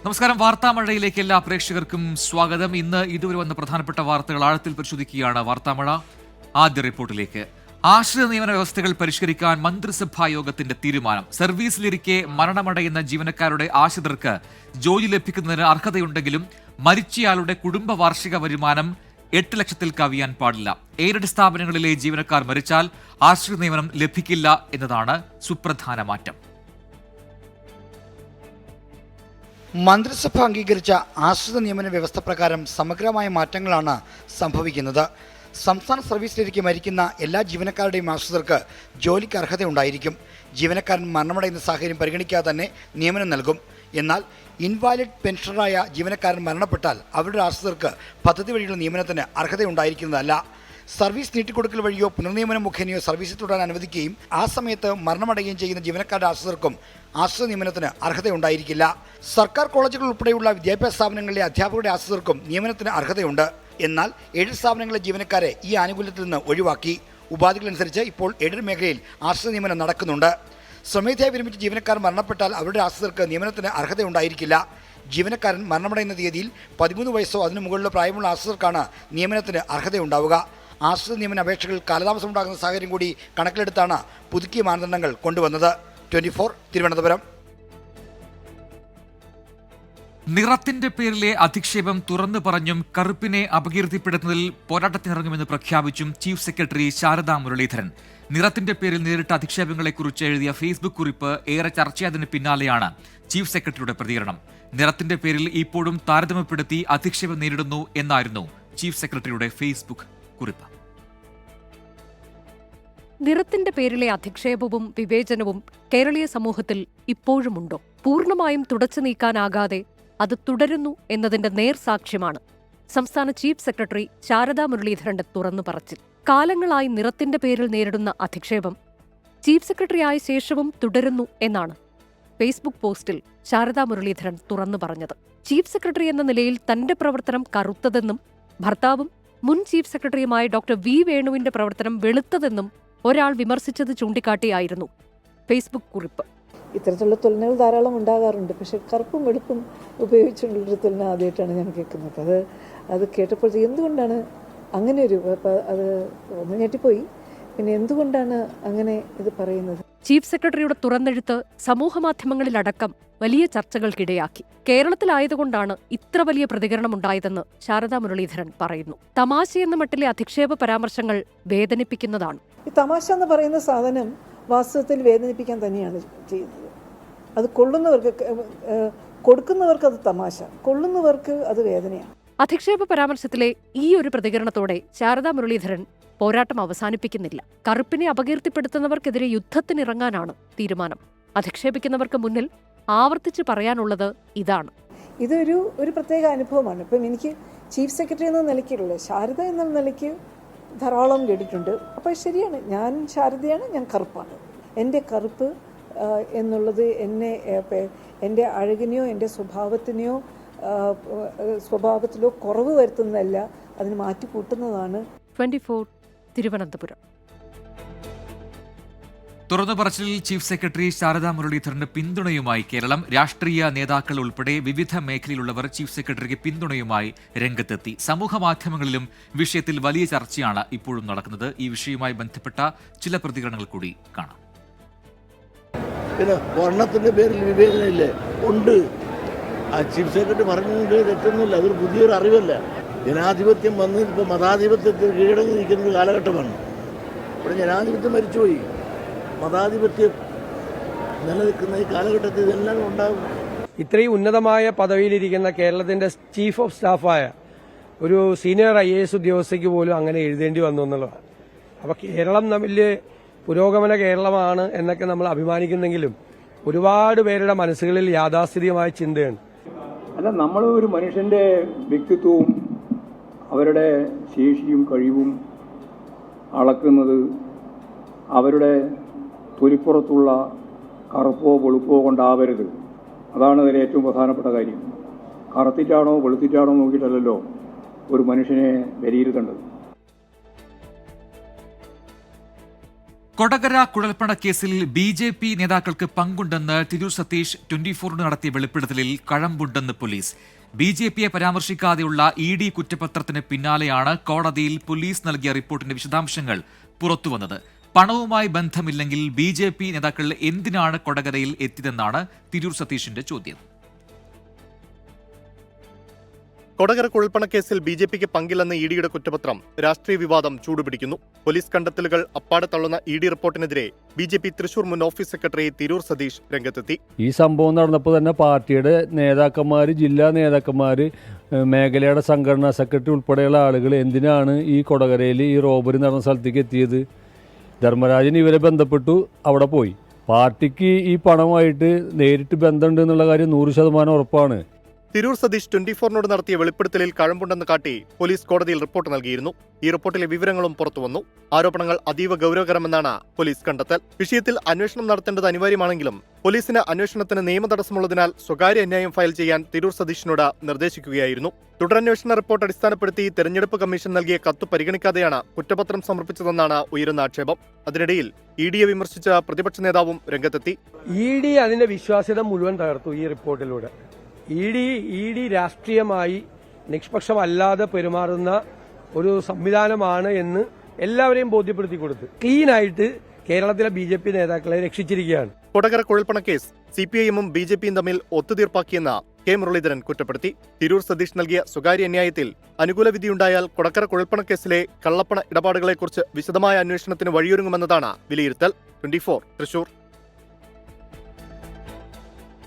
നമസ്കാരം. വാർത്താമഴയിലേക്ക് എല്ലാ പ്രേക്ഷകർക്കും സ്വാഗതം. ഇന്ന് ഇതുവരെ വന്ന പ്രധാനപ്പെട്ട വാർത്തകൾ ആഴത്തിൽ പരിശോധിക്കുകയാണ് വാർത്താമഴ. ആദ്യ റിപ്പോർട്ടിലേക്ക്. ആശ്രിത നിയമന വ്യവസ്ഥകൾ പരിഷ്കരിക്കാൻ മന്ത്രിസഭാ യോഗത്തിന്റെ തീരുമാനം. സർവീസിലിരിക്കെ മരണമടയുന്ന ജീവനക്കാരുടെ ആശ്രിതർക്ക് ജോലി ലഭിക്കുന്നതിന് അർഹതയുണ്ടെങ്കിലും മരിച്ചയാളുടെ കുടുംബ വാർഷിക വരുമാനം 8 ലക്ഷത്തിൽ കവിയാൻ പാടില്ല. എയ്ഡഡ് സ്ഥാപനങ്ങളിലെ ജീവനക്കാർ മരിച്ചാൽ ആശ്രിത നിയമനം ലഭിക്കില്ല എന്നതാണ് സുപ്രധാന മാറ്റം. മന്ത്രിസഭ അംഗീകരിച്ച ആശ്രിത നിയമന വ്യവസ്ഥ പ്രകാരം സമഗ്രമായ മാറ്റങ്ങളാണ് സംഭവിക്കുന്നത്. സംസ്ഥാന സർവീസിലിരിക്കെ മരിക്കുന്ന എല്ലാ ജീവനക്കാരുടെയും ആശ്രിതർക്ക് ജോലിക്ക് അർഹതയുണ്ടായിരിക്കും. ജീവനക്കാരൻ മരണമടയുന്ന സാഹചര്യം പരിഗണിക്കാതെ തന്നെ നിയമനം നൽകും. എന്നാൽ ഇൻവാലിഡ് പെൻഷനറായ ജീവനക്കാരൻ മരണപ്പെട്ടാൽ അവരുടെ ആശ്രിതർക്ക് പദ്ധതി വഴിയുള്ള നിയമനത്തിന് അർഹതയുണ്ടായിരിക്കുന്നതല്ല. സർവീസ് നീട്ടിക്കൊടുക്കൽ വഴിയോ പുനർനിയമനം മുഖേനയോ സർവീസിൽ തുടരാൻ അനുവദിക്കുകയും ആ സമയത്ത് മരണമടയുകയും ചെയ്യുന്ന ജീവനക്കാരുടെ ആശ്രിതർക്കും ആശ്രിത നിയമനത്തിന് അർഹതയുണ്ടായിരിക്കില്ല. സർക്കാർ കോളേജുകൾ ഉൾപ്പെടെയുള്ള വിദ്യാഭ്യാസ സ്ഥാപനങ്ങളിലെ അധ്യാപകരുടെ ആശ്രിതർക്കും നിയമനത്തിന് അർഹതയുണ്ട്. എന്നാൽ എയ്ഡഡ് സ്ഥാപനങ്ങളിലെ ജീവനക്കാരെ ഈ ആനുകൂല്യത്തിൽ നിന്ന് ഒഴിവാക്കി. ഉപാധികളനുസരിച്ച് ഇപ്പോൾ എയ്ഡഡ് മേഖലയിൽ ആശ്രിത നിയമനം നടക്കുന്നുണ്ട്. സ്വമേധയാ വിരമിച്ച ജീവനക്കാർ മരണപ്പെട്ടാൽ അവരുടെ ആശ്രിതർക്ക് നിയമനത്തിന് അർഹതയുണ്ടായിരിക്കില്ല. ജീവനക്കാരൻ മരണമടയുന്ന തീയതിയിൽ 13 വയസ്സോ അതിനു മുകളിലോ പ്രായമുള്ള ആശ്രിതർക്കാണ് നിയമനത്തിന് അർഹതയുണ്ടാവുക. ആശ്രിത നിയമന അപേക്ഷകളിൽ കാലതാമസമുണ്ടാകുന്ന സാഹചര്യം കൂടി കണക്കിലെടുത്താണ് പുതുക്കിയ മാനദണ്ഡങ്ങൾ കൊണ്ടുവന്നത്. 24 തിരുവനന്തപുരം. നിറത്തിന്റെ പേരിലെ അധിക്ഷേപം തുറന്നു പറഞ്ഞും കറുപ്പിനെ അപകീർത്തിപ്പെടുത്തുന്നതിൽ പോരാട്ടത്തിനിറങ്ങുമെന്ന് പ്രഖ്യാപിച്ചും ചീഫ് സെക്രട്ടറി ശാരദാ മുരളീധരൻ. നിറത്തിന്റെ പേരിൽ നേരിട്ട അധിക്ഷേപങ്ങളെക്കുറിച്ച് എഴുതിയ ഫേസ്ബുക്ക് കുറിപ്പ് ഏറെ ചർച്ചയായതിന് പിന്നാലെയാണ് ചീഫ് സെക്രട്ടറിയുടെ പ്രതികരണം. നിറത്തിന്റെ പേരിൽ ഇപ്പോഴും താരതമ്യപ്പെടുത്തി അധിക്ഷേപം നേരിടുന്നു എന്നായിരുന്നു ചീഫ് സെക്രട്ടറിയുടെ ഫേസ്ബുക്ക് കുറിപ്പ്. നിറത്തിന്റെ പേരിലെ അധിക്ഷേപവും വിവേചനവും കേരളീയ സമൂഹത്തിൽ ഇപ്പോഴുമുണ്ടോ? പൂർണ്ണമായും തുടച്ചു നീക്കാനാകാതെ അത് തുടരുന്നു എന്നതിന്റെ നേർസാക്ഷ്യമാണ് സംസ്ഥാന ചീഫ് സെക്രട്ടറി ശാരദാ മുരളീധരന്റെ തുറന്നു പറച്ചിൽ. കാലങ്ങളായി നിറത്തിന്റെ പേരിൽ നേരിടുന്ന അധിക്ഷേപം ചീഫ് സെക്രട്ടറിയായ ശേഷവും തുടരുന്നു എന്നാണ് ഫേസ്ബുക്ക് പോസ്റ്റിൽ ശാരദാ മുരളീധരൻ തുറന്നു പറഞ്ഞത്. ചീഫ് സെക്രട്ടറി എന്ന നിലയിൽ തന്റെ പ്രവർത്തനം കറുത്തതെന്നും ഭർത്താവും മുൻ ചീഫ് സെക്രട്ടറിയുമായ ഡോക്ടർ വി വേണുവിന്റെ പ്രവർത്തനം വെളുത്തതെന്നും ഒരാൾ വിമർശിച്ചത് ചൂണ്ടിക്കാട്ടിയായിരുന്നു ഫേസ്ബുക്ക് കുറിപ്പ്. ഇത്തരത്തിലുള്ള തുലനകൾ ധാരാളം ഉണ്ടാകാറുണ്ട്. പക്ഷേ കറുപ്പും വെളുപ്പും ഉപയോഗിച്ചുള്ളൊരു തുലന ആദ്യമായിട്ടാണ് ഞാൻ കേൾക്കുന്നത്. അത് കേട്ടപ്പോഴത്തേക്ക് എന്തുകൊണ്ടാണ് അങ്ങനെ ഒരു അത് ഒന്ന് ഞെട്ടിപ്പോയി. പിന്നെ എന്തുകൊണ്ടാണ് അങ്ങനെ ഇത് പറയുന്നത്? ചീഫ് സെക്രട്ടറിയുടെ തുറന്നെഴുത്ത് സമൂഹമാധ്യമങ്ങളിലടക്കം വലിയ ചർച്ചകൾക്കിടയാക്കി. കേരളത്തിലായതുകൊണ്ടാണ് ഇത്ര വലിയ പ്രതികരണമുണ്ടായതെന്ന് ശാരദാ മുരളീധരൻ പറയുന്നു. തമാശയെന്ന മട്ടിലെ അധിക്ഷേപ പരാമർശങ്ങൾ വേദനിപ്പിക്കുന്നതാണ്. ഈ തമാശ എന്ന് പറയുന്ന സാധനം വാസ്തവത്തിൽ വേദനിപ്പിക്കാൻ തന്നെയാണ് ചെയ്യുന്നത്. അത് കൊള്ളുന്നവർക്ക്, കൊടുക്കുന്നവർക്ക് അത് തമാശ, കൊള്ളുന്നവർക്ക് അത് വേദനയാണ്. അധിക്ഷേപ പരാമർശത്തിലെ ഈ ഒരു പ്രതികരണത്തോടെ ശാരദാ മുരളീധരൻ പോരാട്ടം അവസാനിപ്പിക്കുന്നില്ല. കറുപ്പിനെ അപകീർത്തിപ്പെടുത്തുന്നവർക്കെതിരെ യുദ്ധത്തിനിറങ്ങാനാണ് തീരുമാനം. അധിക്ഷേപിക്കുന്നവർക്ക് മുന്നിൽ ആവർത്തിച്ച് പറയാനുള്ളത് ഇതാണ്. ഇതൊരു പ്രത്യേക അനുഭവമാണ്. ഇപ്പം എനിക്ക് ചീഫ് സെക്രട്ടറി എന്ന നിലയ്ക്കുള്ള ശാരദ എന്ന നിലയ്ക്ക് ധാരാളം കേട്ടിട്ടുണ്ട്. അപ്പോൾ ശരിയാണ്, ഞാൻ ശാരദയാണ്, ഞാൻ കറുപ്പാണ്. എൻ്റെ കറുപ്പ് എന്നുള്ളത് എൻ്റെ അഴകിനെയോ എൻ്റെ സ്വഭാവത്തിലോ കുറവ് വരുത്തുന്നതല്ല, അതിന് മാറ്റിക്കൂട്ടുന്നതാണ്. 24 തിരുവനന്തപുരം. തുറന്നു പറച്ചിലിൽ ചീഫ് സെക്രട്ടറി ശാരദാ മുരളീധരന്റെ പിന്തുണയുമായി കേരളം. രാഷ്ട്രീയ നേതാക്കൾ ഉൾപ്പെടെ വിവിധ മേഖലയിലുള്ളവർ ചീഫ് സെക്രട്ടറിക്ക് പിന്തുണയുമായി രംഗത്തെത്തി. സമൂഹ മാധ്യമങ്ങളിലും വിഷയത്തിൽ വലിയ ചർച്ചയാണ് ഇപ്പോഴും നടക്കുന്നത്. ഈ വിഷയവുമായി ബന്ധപ്പെട്ട ചില പ്രതികരണങ്ങൾ കൂടി കാണാം. പിന്നെ വർണ്ണത്തിന്റെ പേരിൽ വിവേചനമില്ലേ? ഉണ്ട്. ആ ചീഫ് സെക്രട്ടറി പറഞ്ഞതിന്റെ തെറ്റൊന്നുമില്ല. അതൊരു പുതിയൊരു അറിവല്ല. ജനാധിപത്യം വന്ന് ഇപ്പോൾ മതാധിപത്യത്തിൽ കീഴടങ്ങി നിൽക്കുന്ന കാലഘട്ടമാണ്. ഇവിടെ ജനാധിപത്യം മരിച്ചുപോയി. മതാധിപത്യം നിലനിൽക്കുന്ന ഈ കാലഘട്ടത്തിൽ ഇതെല്ലാം ഉണ്ടാകും. ഇത്രയും ഉന്നതമായ പദവിയിലിരിക്കുന്ന കേരളത്തിന്റെ ചീഫ് ഓഫ് സ്റ്റാഫായ ഒരു സീനിയർ IAS ഉദ്യോഗസ്ഥയ്ക്ക് പോലും അങ്ങനെ എഴുതേണ്ടി വന്നു എന്നുള്ളതാണ്. അപ്പോൾ കേരളം തമ്മിൽ പുരോഗമന കേരളമാണ് എന്നൊക്കെ നമ്മൾ അഭിമാനിക്കുന്നെങ്കിലും ഒരുപാട് പേരുടെ മനസ്സുകളിൽ യാഥാസ്ഥിതികമായ ചിന്തയാണ്. അല്ല, നമ്മൾ ഒരു മനുഷ്യന്റെ വ്യക്തിത്വവും അവരുടെ ശേഷിയും കഴിവും അളക്കുന്നത് അവരുടെ തൊലിപ്പുറത്തുള്ള കറുപ്പോ വെളുപ്പോ കൊണ്ടാവരുത്. അതാണ് അതിൽ ഏറ്റവും പ്രധാനപ്പെട്ട കാര്യം. കറുത്തിട്ടാണോ വെളുത്തിട്ടാണോ നോക്കിയിട്ടല്ലല്ലോ ഒരു മനുഷ്യനെ വിലയിരുത്തേണ്ടത്. കൊടകര കുഴൽപ്പണ കേസിൽ BJP നേതാക്കൾക്ക് പങ്കുണ്ടെന്ന് തിരൂർ സതീഷ് 24 നടത്തിയ വെളിപ്പെടുത്തലിൽ കഴമ്പുണ്ടെന്ന് പോലീസ്. BJPയെ പരാമർശിക്കാതെയുള്ള ED കുറ്റപത്രത്തിന് പിന്നാലെയാണ് കോടതിയിൽ പോലീസ് നൽകിയ റിപ്പോർട്ടിന്റെ വിശദാംശങ്ങൾ പുറത്തുവന്നത്. പണവുമായി ബന്ധമില്ലെങ്കിൽ BJP നേതാക്കൾ എന്തിനാണ് കൊടകരയിൽ എത്തിയതെന്നാണ് തിരൂർ സതീഷിന്റെ ചോദ്യം. കൊടകര കുഴൽപ്പണക്കേസിൽ BJPക്ക് പങ്കില്ലെന്ന EDയുടെ കുറ്റപത്രം രാഷ്ട്രീയ വിവാദം ചൂടുപിടിക്കുന്നു. പോലീസ് കണ്ടെത്തലുകൾ അപ്പാടെ തള്ളുന്ന ED റിപ്പോർട്ടിനെതിരെ BJP തൃശൂർ മുൻ ഓഫീസ് സെക്രട്ടറി തിരൂർ സതീഷ് രംഗത്തെത്തി. ഈ സംഭവം നടന്നപ്പോൾ തന്നെ പാർട്ടിയുടെ നേതാക്കന്മാർ, ജില്ലാ നേതാക്കന്മാർ, മേഖലയുടെ സംഘടനാ സെക്രട്ടറി ഉൾപ്പെടെയുള്ള ആളുകൾ എന്തിനാണ് ഈ കൊടകരയിൽ ഈ റോബറി നടന്ന സ്ഥലത്തേക്ക് എത്തിയത്? ധർമ്മരാജൻ ഇവരെ ബന്ധപ്പെട്ടു, അവിടെ പോയി. പാർട്ടിക്ക് ഈ പണമായിട്ട് നേരിട്ട് ബന്ധമുണ്ട് എന്നുള്ള കാര്യം 100% ഉറപ്പാണ്. തിരൂർ സതീഷ് 24 നടത്തിയ വെളിപ്പെടുത്തലിൽ കഴമ്പുണ്ടെന്ന് കാട്ടി പോലീസ് കോടതിയിൽ റിപ്പോർട്ട് നൽകിയിരുന്നു. ഈ റിപ്പോർട്ടിലെ വിവരങ്ങളും പുറത്തുവന്നു. ആരോപണങ്ങൾ അതീവ ഗൗരവകരമെന്നാണ് പോലീസ് കണ്ടെത്തൽ. വിഷയത്തിൽ അന്വേഷണം നടത്തേണ്ടത് അനിവാര്യമാണെങ്കിലും പോലീസിന് അന്വേഷണത്തിന് നിയമതടസ്സമുള്ളതിനാൽ സ്വകാര്യ അന്യായം ഫയൽ ചെയ്യാൻ തിരൂർ സതീഷിനോട് നിർദ്ദേശിക്കുകയായിരുന്നു. തുടരന്വേഷണ റിപ്പോർട്ട് അടിസ്ഥാനപ്പെടുത്തി തെരഞ്ഞെടുപ്പ് കമ്മീഷൻ നൽകിയ കത്ത് പരിഗണിക്കാതെയാണ് കുറ്റപത്രം സമർപ്പിച്ചതെന്നാണ് ഉയരുന്ന ആക്ഷേപം. അതിനിടയിൽ EDയെ വിമർശിച്ച പ്രതിപക്ഷ നേതാവും രംഗത്തെത്തി. ED അതിന്റെ വിശ്വാസ്യത മുഴുവൻ തകർത്തു ഈ റിപ്പോർട്ടിലൂടെ. ED രാഷ്ട്രീയമായി നിഷ്പക്ഷമല്ലാതെ പെരുമാറുന്ന ഒരു സംവിധാനമാണ് എന്ന് എല്ലാവരെയും ബോധ്യപ്പെടുത്തി കൊടുത്ത് ക്ലീനായിട്ട് കേരളത്തിലെ BJP നേതാക്കളെ രക്ഷിച്ചിരിക്കുകയാണ്. കൊടകര കുഴൽപ്പണ കേസ് CPIM-ഉം BJPയും തമ്മിൽ ഒത്തുതീർപ്പാക്കിയെന്ന് K. മുരളീധരൻ കുറ്റപ്പെടുത്തി. തിരൂർ സതീഷ് നൽകിയ സ്വകാര്യ അന്യായത്തിൽ അനുകൂല വിധിയുണ്ടായാൽ കൊടകര കുഴൽപ്പണ കേസിലെ കള്ളപ്പണ ഇടപാടുകളെക്കുറിച്ച് വിശദമായ അന്വേഷണത്തിന് വഴിയൊരുങ്ങുമെന്നതാണ് വിലയിരുത്തൽ. 24 തൃശൂർ.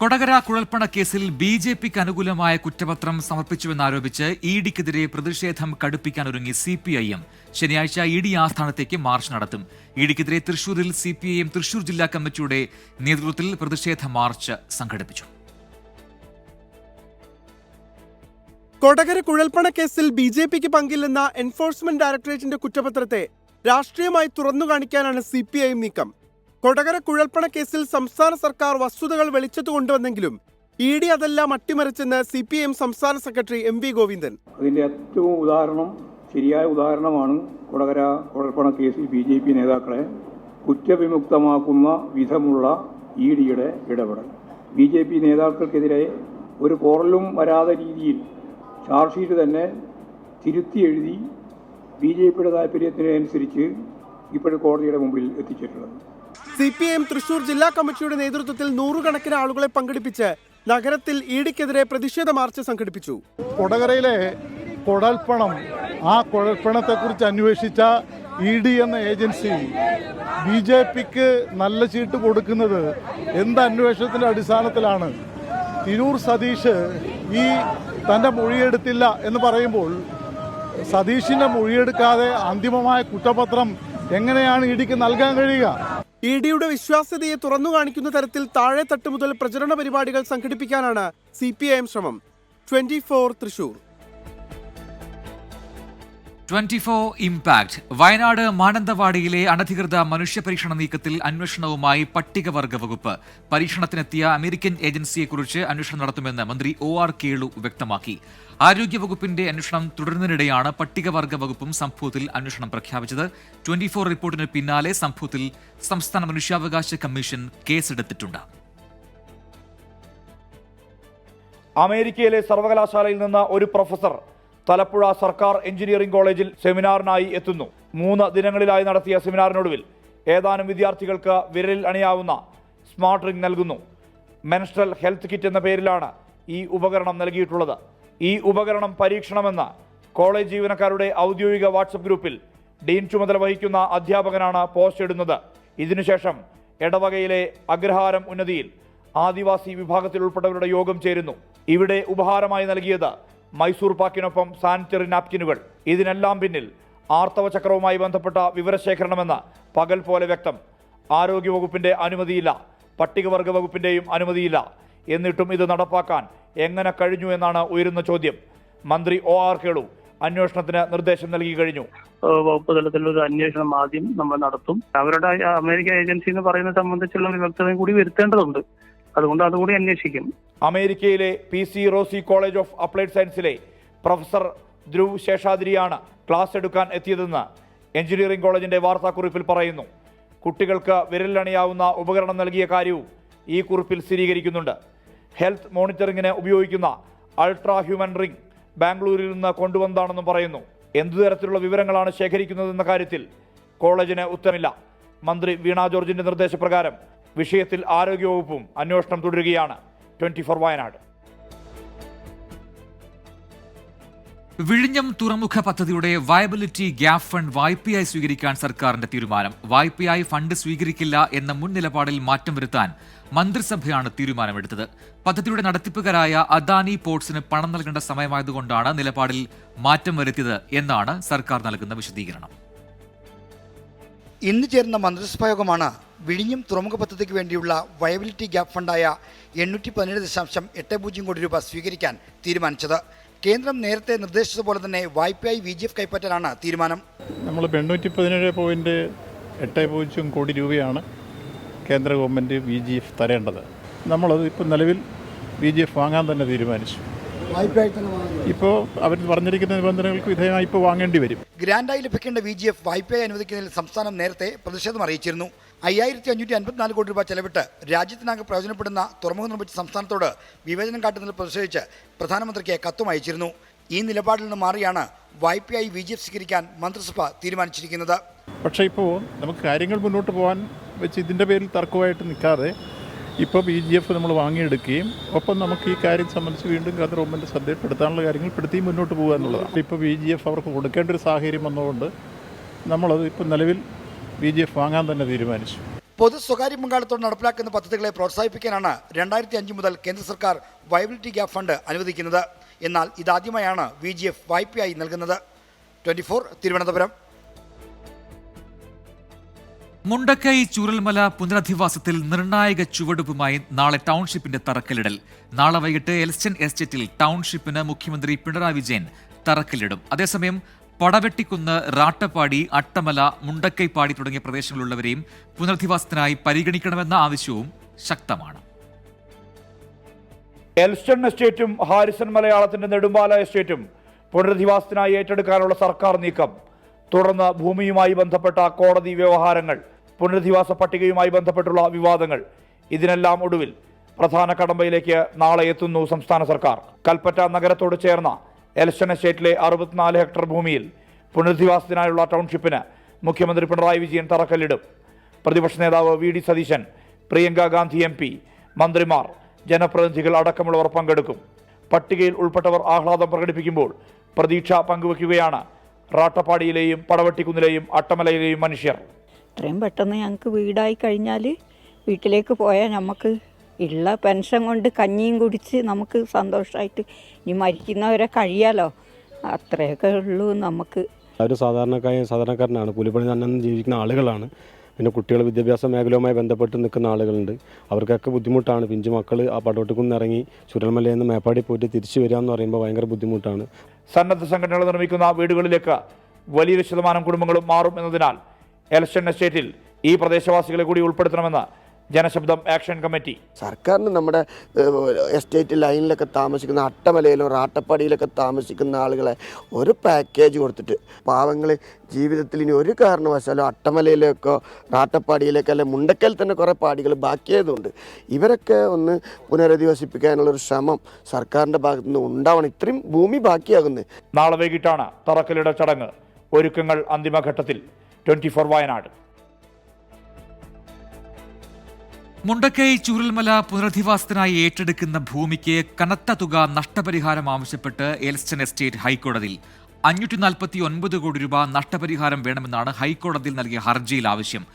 കൊടകര കുഴൽപ്പണ കേസിൽ BJPക്ക് അനുകൂലമായ കുറ്റപത്രം സമർപ്പിച്ചുവെന്നാരോപിച്ച് EDക്കെതിരെ പ്രതിഷേധം കടുപ്പിക്കാനൊരുങ്ങി CPIM. ശനിയാഴ്ച ED ആസ്ഥാനത്തേക്ക് മാർച്ച് നടത്തും. EDക്കെതിരെ തൃശൂരിൽ CPIM തൃശൂർ ജില്ലാ കമ്മിറ്റിയുടെ നേതൃത്വത്തിൽ പ്രതിഷേധ മാർച്ച് സംഘടിപ്പിച്ചു. കൊടകര കുഴൽപ്പണ കേസിൽ BJPക്ക് പങ്കില്ലെന്ന എൻഫോഴ്സ്മെന്റ് ഡയറക്ടറേറ്റിന്റെ കുറ്റപത്രത്തെ രാഷ്ട്രീയമായി തുറന്നു കാണിക്കാനാണ് CPIM നീക്കം. കൊടകര കുഴൽപ്പണ കേസിൽ സംസ്ഥാന സർക്കാർ വസ്തുതകൾ വെളിച്ചത്ത് കൊണ്ടുവന്നെങ്കിലും ED അതെല്ലാം അട്ടിമറിച്ചെന്ന് CPIM സംസ്ഥാന സെക്രട്ടറി MV ഗോവിന്ദൻ. അതിന്റെ ഏറ്റവും ശരിയായ ഉദാഹരണമാണ് കൊടകര കുഴൽപ്പണ കേസിൽ BJP നേതാക്കളെ കുറ്റവിമുക്തമാക്കുന്ന വിധമുള്ള EDയുടെ ഇടപെടൽ. BJP നേതാക്കൾക്കെതിരെ ഒരു പോറലും വരാതെ രീതിയിൽ ചാർജ് ഷീറ്റ് തന്നെ തിരുത്തി എഴുതി BJPയുടെ താല്പര്യത്തിനനുസരിച്ച് ഇപ്പോഴും കോടതിയുടെ മുമ്പിൽ എത്തിച്ചിട്ടുള്ളത്. CPIM തൃശൂർ ജില്ലാ കമ്മിറ്റിയുടെ നേതൃത്വത്തിൽ 100 കണക്കിന് ആളുകളെ പങ്കെടുപ്പിച്ച് നഗരത്തിൽ EDക്കെതിരെ പ്രതിഷേധ മാർച്ച് സംഘടിപ്പിച്ചു. കൊടകരയിലെ കുഴൽപ്പണം, ആ കുഴൽപ്പണത്തെക്കുറിച്ച് അന്വേഷിച്ച ED എന്ന ഏജൻസി BJPക്ക് നല്ല ചീട്ട് കൊടുക്കുന്നത് എന്ത് അന്വേഷണത്തിന്റെ അടിസ്ഥാനത്തിലാണ്? തിരൂർ സതീഷ് തന്റെ മൊഴിയെടുത്തില്ല എന്ന് പറയുമ്പോൾ സതീഷിന്റെ മൊഴിയെടുക്കാതെ അന്തിമമായ കുറ്റപത്രം എങ്ങനെയാണ് EDക്ക് നൽകാൻ കഴിയുക? EDയുടെ വിശ്വാസ്യതയെ തുറന്നു കാണിക്കുന്ന തരത്തിൽ താഴെത്തട്ട് മുതൽ പ്രചരണ പരിപാടികൾ സംഘടിപ്പിക്കാനാണ് CPIM ശ്രമം. 24 തൃശൂർ. 24 ഇംപാക്ട്. വയനാട് മാനന്തവാടിയിലെ അനധികൃത മനുഷ്യപരീക്ഷണ നീക്കത്തിൽ അന്വേഷണവുമായി പട്ടികവർഗ വകുപ്പ്. പരീക്ഷണത്തിനെത്തിയ അമേരിക്കൻ ഏജൻസിയെക്കുറിച്ച് അന്വേഷണം നടത്തുമെന്ന് മന്ത്രി OR കേളു വ്യക്തമാക്കി. ആരോഗ്യവകുപ്പിന്റെ അന്വേഷണം തുടരുന്നതിനിടെയാണ് പട്ടികവർഗ വകുപ്പും സംഭവത്തിൽ അന്വേഷണം പ്രഖ്യാപിച്ചത്. 24 റിപ്പോർട്ടിന് പിന്നാലെ സംഭവത്തിൽ സംസ്ഥാന മനുഷ്യാവകാശ കമ്മീഷൻ കേസെടുത്തിട്ടുണ്ട്. അമേരിക്കയിലെ സർവകലാശാലയിൽ നിന്ന് ഒരു പ്രൊഫസർ തലപ്പുഴ സർക്കാർ എഞ്ചിനീയറിംഗ് കോളേജിൽ സെമിനാറിനായി എത്തുന്നു. 3 ദിനങ്ങളിലായി നടത്തിയ സെമിനാറിനൊടുവിൽ ഏതാനും വിദ്യാർത്ഥികൾക്ക് വിരലിൽ അണിയാവുന്ന സ്മാർട്ട് റിംഗ് നൽകുന്നു. മെൻസ്ട്രൽ ഹെൽത്ത് കിറ്റ് എന്ന പേരിലാണ് ഈ ഉപകരണം നൽകിയിട്ടുള്ളത്. ഈ ഉപകരണം പരീക്ഷണമെന്ന് കോളേജ് ജീവനക്കാരുടെ ഔദ്യോഗിക വാട്സപ്പ് ഗ്രൂപ്പിൽ ഡീൻ ചുമതല വഹിക്കുന്ന അധ്യാപകനാണ് പോസ്റ്റ് ഇടുന്നത്. ഇതിനുശേഷം എടവകയിലെ അഗ്രഹാരം ഉന്നതിയിൽ ആദിവാസി വിഭാഗത്തിൽ ഉൾപ്പെട്ടവരുടെ യോഗം ചേരുന്നു. ഇവിടെ ഉപഹാരമായി നൽകിയത് മൈസൂർ പാക്കിനൊപ്പം സാനിറ്ററി നാപ്കിനുകൾ. ഇതിനെല്ലാം പിന്നിൽ ആർത്തവ ചക്രവുമായി ബന്ധപ്പെട്ട വിവരശേഖരണമെന്ന് പകൽ പോലെ വ്യക്തം. ആരോഗ്യവകുപ്പിന്റെ അനുമതിയില്ല, പട്ടികവർഗ വകുപ്പിന്റെയും അനുമതിയില്ല. എന്നിട്ടും ഇത് നടപ്പാക്കാൻ എങ്ങനെ കഴിഞ്ഞു എന്നാണ് ഉയരുന്ന ചോദ്യം. മന്ത്രി OR കേളു അന്വേഷണത്തിന് നിർദ്ദേശം നൽകി കഴിഞ്ഞു. വകുപ്പ് തലത്തിലൊരു അന്വേഷണം ആദ്യം നമ്മൾ നടത്തും. അവരുടെ അമേരിക്ക ഏജൻസി എന്ന് പറയുന്നത് സംബന്ധിച്ചുള്ള ഒരു വ്യക്തതയും കൂടി വരുത്തേണ്ടതുണ്ട്. അതുകൊണ്ട് അതുകൂടി അന്വേഷിക്കും. അമേരിക്കയിലെ PC Rossi college of applied സയൻസിലെ പ്രൊഫസർ ധ്രുവ് ശേഷാദ്രിയാണ് ക്ലാസ് എടുക്കാൻ എത്തിയതെന്ന് എഞ്ചിനീയറിംഗ് കോളേജിന്റെ വാർത്താക്കുറിപ്പിൽ പറയുന്നു. കുട്ടികൾക്ക് വിരലിലണിയാവുന്ന ഉപകരണം നൽകിയ കാര്യവും ഈ കുറിപ്പിൽ സ്ഥിരീകരിക്കുന്നുണ്ട്. ഹെൽത്ത് മോണിറ്ററിങ്ങിന് ഉപയോഗിക്കുന്ന അൾട്രാ ഹ്യൂമൻ റിംഗ് ബാംഗ്ലൂരിൽ നിന്ന് കൊണ്ടുവന്നതാണെന്നും പറയുന്നു. എന്തു തരത്തിലുള്ള വിവരങ്ങളാണ് ശേഖരിക്കുന്നതെന്ന കാര്യത്തിൽ കോളേജിന് ഉത്തരമില്ല. മന്ത്രി വീണ ജോർജിന്റെ നിർദ്ദേശപ്രകാരം വിഷയത്തിൽ ആരോഗ്യവകുപ്പും അന്വേഷണം തുടരുകയാണ്. 24 വയനാട്. വിഴിഞ്ഞം തുറമുഖ പദ്ധതിയുടെ വയബിലിറ്റി ഗ്യാപ് ഫണ്ട് വായ്പയായി സ്വീകരിക്കാൻ സർക്കാരിന്റെ തീരുമാനം. വായ്പയായി ഫണ്ട് സ്വീകരിക്കില്ല എന്ന മുൻ നിലപാടിൽ മാറ്റം വരുത്താൻ മന്ത്രിസഭയാണ് തീരുമാനമെടുത്തത്. പദ്ധതിയുടെ നടത്തിപ്പുകാരായ അദാനി പോർട്സിന് പണം നൽകേണ്ട സമയമായതുകൊണ്ടാണ് നിലപാടിൽ മാറ്റം വരുത്തിയത് എന്നാണ് സർക്കാർ നൽകുന്ന വിശദീകരണം. ഇന്ന് ചേർന്ന മന്ത്രിസഭായോഗമാണ് വിഴിഞ്ഞം തുറമുഖ പദ്ധതിക്ക് വേണ്ടിയുള്ള വയബിലിറ്റി ഗ്യാപ് ഫണ്ടായ 817.80 കോടി രൂപ സ്വീകരിക്കാൻ തീരുമാനിച്ചത്. കേന്ദ്രം നേരത്തെ നിർദ്ദേശിച്ചതുപോലെ തന്നെ വായ്പയായി VGF കൈപ്പറ്റാനാണ് തീരുമാനം. നമ്മൾ 817.80 കോടി രൂപയാണ് കേന്ദ്ര ഗവൺമെൻറ് VGF തരേണ്ടത്. നമ്മളത് ഇപ്പോൾ നിലവിൽ VGF വാങ്ങാൻ തന്നെ തീരുമാനിച്ചു. ഇപ്പോൾ അവർ പറഞ്ഞിരിക്കുന്ന നിബന്ധനകൾക്ക് വിധേയമായി ഇപ്പോൾ വാങ്ങേണ്ടി വരും. ഗ്രാൻഡായി ലഭിക്കേണ്ട VGF വായ്പയായി അനുവദിക്കുന്നതിൽ സംസ്ഥാനം നേരത്തെ പ്രതിഷേധം അറിയിച്ചിരുന്നു. 5554 കോടി രൂപ ചെലവിട്ട് രാജ്യത്തിനാകെ പ്രയോജനപ്പെടുന്ന തുറമുഖം നിർമ്മിച്ച സംസ്ഥാനത്തോട് വിവേചനം കാട്ടുന്നതിൽ പ്രതിഷേധിച്ച് പ്രധാനമന്ത്രിക്ക് കത്തും അയച്ചിരുന്നു. ഈ നിലപാടിൽ നിന്ന് മാറിയാണ് വായ്പയായി VGF സ്വീകരിക്കാൻ മന്ത്രിസഭ തീരുമാനിച്ചിരിക്കുന്നത്. പക്ഷേ ഇപ്പോൾ നമുക്ക് കാര്യങ്ങൾ മുന്നോട്ട് പോകാൻ വെച്ച് ഇതിൻ്റെ പേരിൽ തർക്കമായിട്ട് നിൽക്കാതെ ഇപ്പോൾ VGF നമ്മൾ വാങ്ങിയെടുക്കുകയും ഒപ്പം നമുക്ക് ഈ കാര്യം സംബന്ധിച്ച് വീണ്ടും കേന്ദ്ര ഗവൺമെൻറ് ശ്രദ്ധപ്പെടുത്താനുള്ള കാര്യങ്ങൾ പെടുത്തിയും മുന്നോട്ട് പോകുക എന്നുള്ളതാണ്. ഇപ്പോൾ VGF അവർക്ക് കൊടുക്കേണ്ട ഒരു സാഹചര്യം വന്നതുകൊണ്ട് നമ്മളത് ഇപ്പോൾ നിലവിൽ VGF വാങ്ങാൻ തന്നെ തീരുമാനിച്ചു. പൊതു സ്വകാര്യ പങ്കാളിത്തോടെ നടപ്പിലാക്കുന്ന പദ്ധതികളെ പ്രോത്സാഹിപ്പിക്കാനാണ് 2005 മുതൽ കേന്ദ്ര സർക്കാർ വയബിലിറ്റി ഗ്യാപ് ഫണ്ട് അനുവദിക്കുന്നത്. എന്നാൽ ഇതാദ്യമായാണ് VGF വായ്പയായി നൽകുന്നത്. 24 തിരുവനന്തപുരം. മുണ്ടക്കൈ ചൂരൽമല പുനരധിവാസത്തിൽ നിർണായക ചുവടുവയ്പുമായി നാളെ ടൗൺഷിപ്പിന്റെ തറക്കല്ലിടൽ. നാളെ വൈകിട്ട് എൽസ്റ്റൺ എസ്റ്റേറ്റിൽ ടൗൺഷിപ്പിന് മുഖ്യമന്ത്രി പിണറായി വിജയൻ തറക്കല്ലിടും. അതേസമയം പടവെട്ടിക്കുന്ന്, റാട്ടപ്പാടി, അട്ടമല, മുണ്ടക്കൈപ്പാടി തുടങ്ങിയ പ്രദേശങ്ങളിലുള്ളവരെയും പുനരധിവാസത്തിനായി പരിഗണിക്കണമെന്ന ആവശ്യവും ശക്തമാണ്. എൽസ്റ്റൺ എസ്റ്റേറ്റും ഹാരിസൺ മലയാളത്തിന്റെ നെടുമ്പാല എസ്റ്റേറ്റും പുനരധിവാസത്തിനായി ഏറ്റെടുക്കാനുള്ള സർക്കാർ നീക്കം, തുടർന്ന് ഭൂമിയുമായി ബന്ധപ്പെട്ട കോടതി വ്യവഹാരങ്ങൾ, പുനരധിവാസ പട്ടികയുമായി ബന്ധപ്പെട്ടുള്ള വിവാദങ്ങൾ, ഇതിനെല്ലാം ഒടുവിൽ പ്രധാന കടമ്പയിലേക്ക് നാളെ എത്തുന്നു സംസ്ഥാന സർക്കാർ. കൽപ്പറ്റ നഗരത്തോട് ചേർന്ന എൽസ്റ്റൺ എസ്റ്റേറ്റിലെ 64 ഹെക്ടർ ഭൂമിയിൽ പുനരധിവാസത്തിനായുള്ള ടൗൺഷിപ്പിന് മുഖ്യമന്ത്രി പിണറായി വിജയൻ തറക്കല്ലിടും. പ്രതിപക്ഷ നേതാവ് VD സതീശൻ, പ്രിയങ്ക ഗാന്ധി MP, മന്ത്രിമാർ, ജനപ്രതിനിധികൾ അടക്കമുള്ളവർ പങ്കെടുക്കും. പട്ടികയിൽ ഉൾപ്പെട്ടവർ ആഹ്ലാദം പ്രകടിപ്പിക്കുമ്പോൾ പ്രതീക്ഷ പങ്കുവയ്ക്കുകയാണ് റാട്ടപ്പാടിയിലെയും പടവെട്ടിക്കുന്നിലെയും അട്ടമലയിലെയും മനുഷ്യർ. ഇത്രയും പെട്ടെന്ന് ഞങ്ങൾക്ക് വീടായി കഴിഞ്ഞാൽ വീട്ടിലേക്ക് പോയാൽ നമുക്ക് ഉള്ള പെൻഷൻ കൊണ്ട് കഞ്ഞിയും കുടിച്ച് നമുക്ക് സന്തോഷമായിട്ട് ഇനി മരിക്കുന്നവരെ കഴിയാലോ, അത്രയൊക്കെ ഉള്ളൂ നമുക്ക്. ഒരു സാധാരണക്കാരനാണ്, കൂലിപ്പണി തന്നെ ജീവിക്കുന്ന ആളുകളാണ്. പിന്നെ കുട്ടികൾ വിദ്യാഭ്യാസ മേഖലയുമായി ബന്ധപ്പെട്ട് നിൽക്കുന്ന ആളുകളുണ്ട്. അവർക്കൊക്കെ ബുദ്ധിമുട്ടാണ്. പിഞ്ചു മക്കൾ ആ പടവെട്ടിക്കുന്ന് ഇറങ്ങി ചുരൽമലയിൽ നിന്ന് മേപ്പാടി പോയിട്ട് തിരിച്ചു വരിക എന്ന് പറയുമ്പോൾ ഭയങ്കര ബുദ്ധിമുട്ടാണ്. സന്നദ്ധ സംഘടനകൾ നിർമ്മിക്കുന്ന വീടുകളിലേക്ക് വലിയൊരു ശതമാനം കുടുംബങ്ങളും മാറും എന്നതിനാൽ എൽസ്റ്റൺ എസ്റ്റേറ്റിൽ ഈ പ്രദേശവാസികളെ കൂടി ഉൾപ്പെടുത്തണമെന്ന് ജനശബ്ദം ആക്ഷൻ കമ്മിറ്റി. സർക്കാരിന് നമ്മുടെ എസ്റ്റേറ്റ് ലൈനിലൊക്കെ താമസിക്കുന്ന അട്ടമലയിലോ റാട്ടപ്പാടിയിലൊക്കെ താമസിക്കുന്ന ആളുകളെ ഒരു പാക്കേജ് കൊടുത്തിട്ട് പാവങ്ങൾ ജീവിതത്തിൽ ഇനി ഒരു കാരണവശാലും അട്ടമലയിലേക്കോ റാട്ടപ്പാടിയിലേക്കോ അല്ലെ മുണ്ടക്കയിൽ തന്നെ കുറേ പാടികൾ ബാക്കിയായതുകൊണ്ട് ഇവരൊക്കെ ഒന്ന് പുനരധിവസിപ്പിക്കാനുള്ളൊരു ശ്രമം സർക്കാരിൻ്റെ ഭാഗത്തു നിന്ന് ഉണ്ടാവണം. ഇത്രയും ഭൂമി ബാക്കിയാകുന്നത്. നാളെ വൈകിട്ടാണ് തറക്കല്ലിടൽ ചടങ്ങ്. ഒരുക്കങ്ങൾ അന്തിമഘട്ടത്തിൽ. 24 വയനാട്. മുണ്ടക്കൈ ചൂരൽമല പുനരധിവാസത്തിനായി ഏറ്റെടുക്കുന്ന ഭൂമിക്ക് കനത്ത തുക നഷ്ടപരിഹാരം ആവശ്യപ്പെട്ട് എൽസ്റ്റൺ എസ്റ്റേറ്റ് ഹൈക്കോടതിയിൽ 549 കോടി രൂപ നഷ്ടപരിഹാരം വേണമെന്നാണ് ഹൈക്കോടതിയിൽ നൽകിയ ഹർജിയിൽ ആവശ്യം.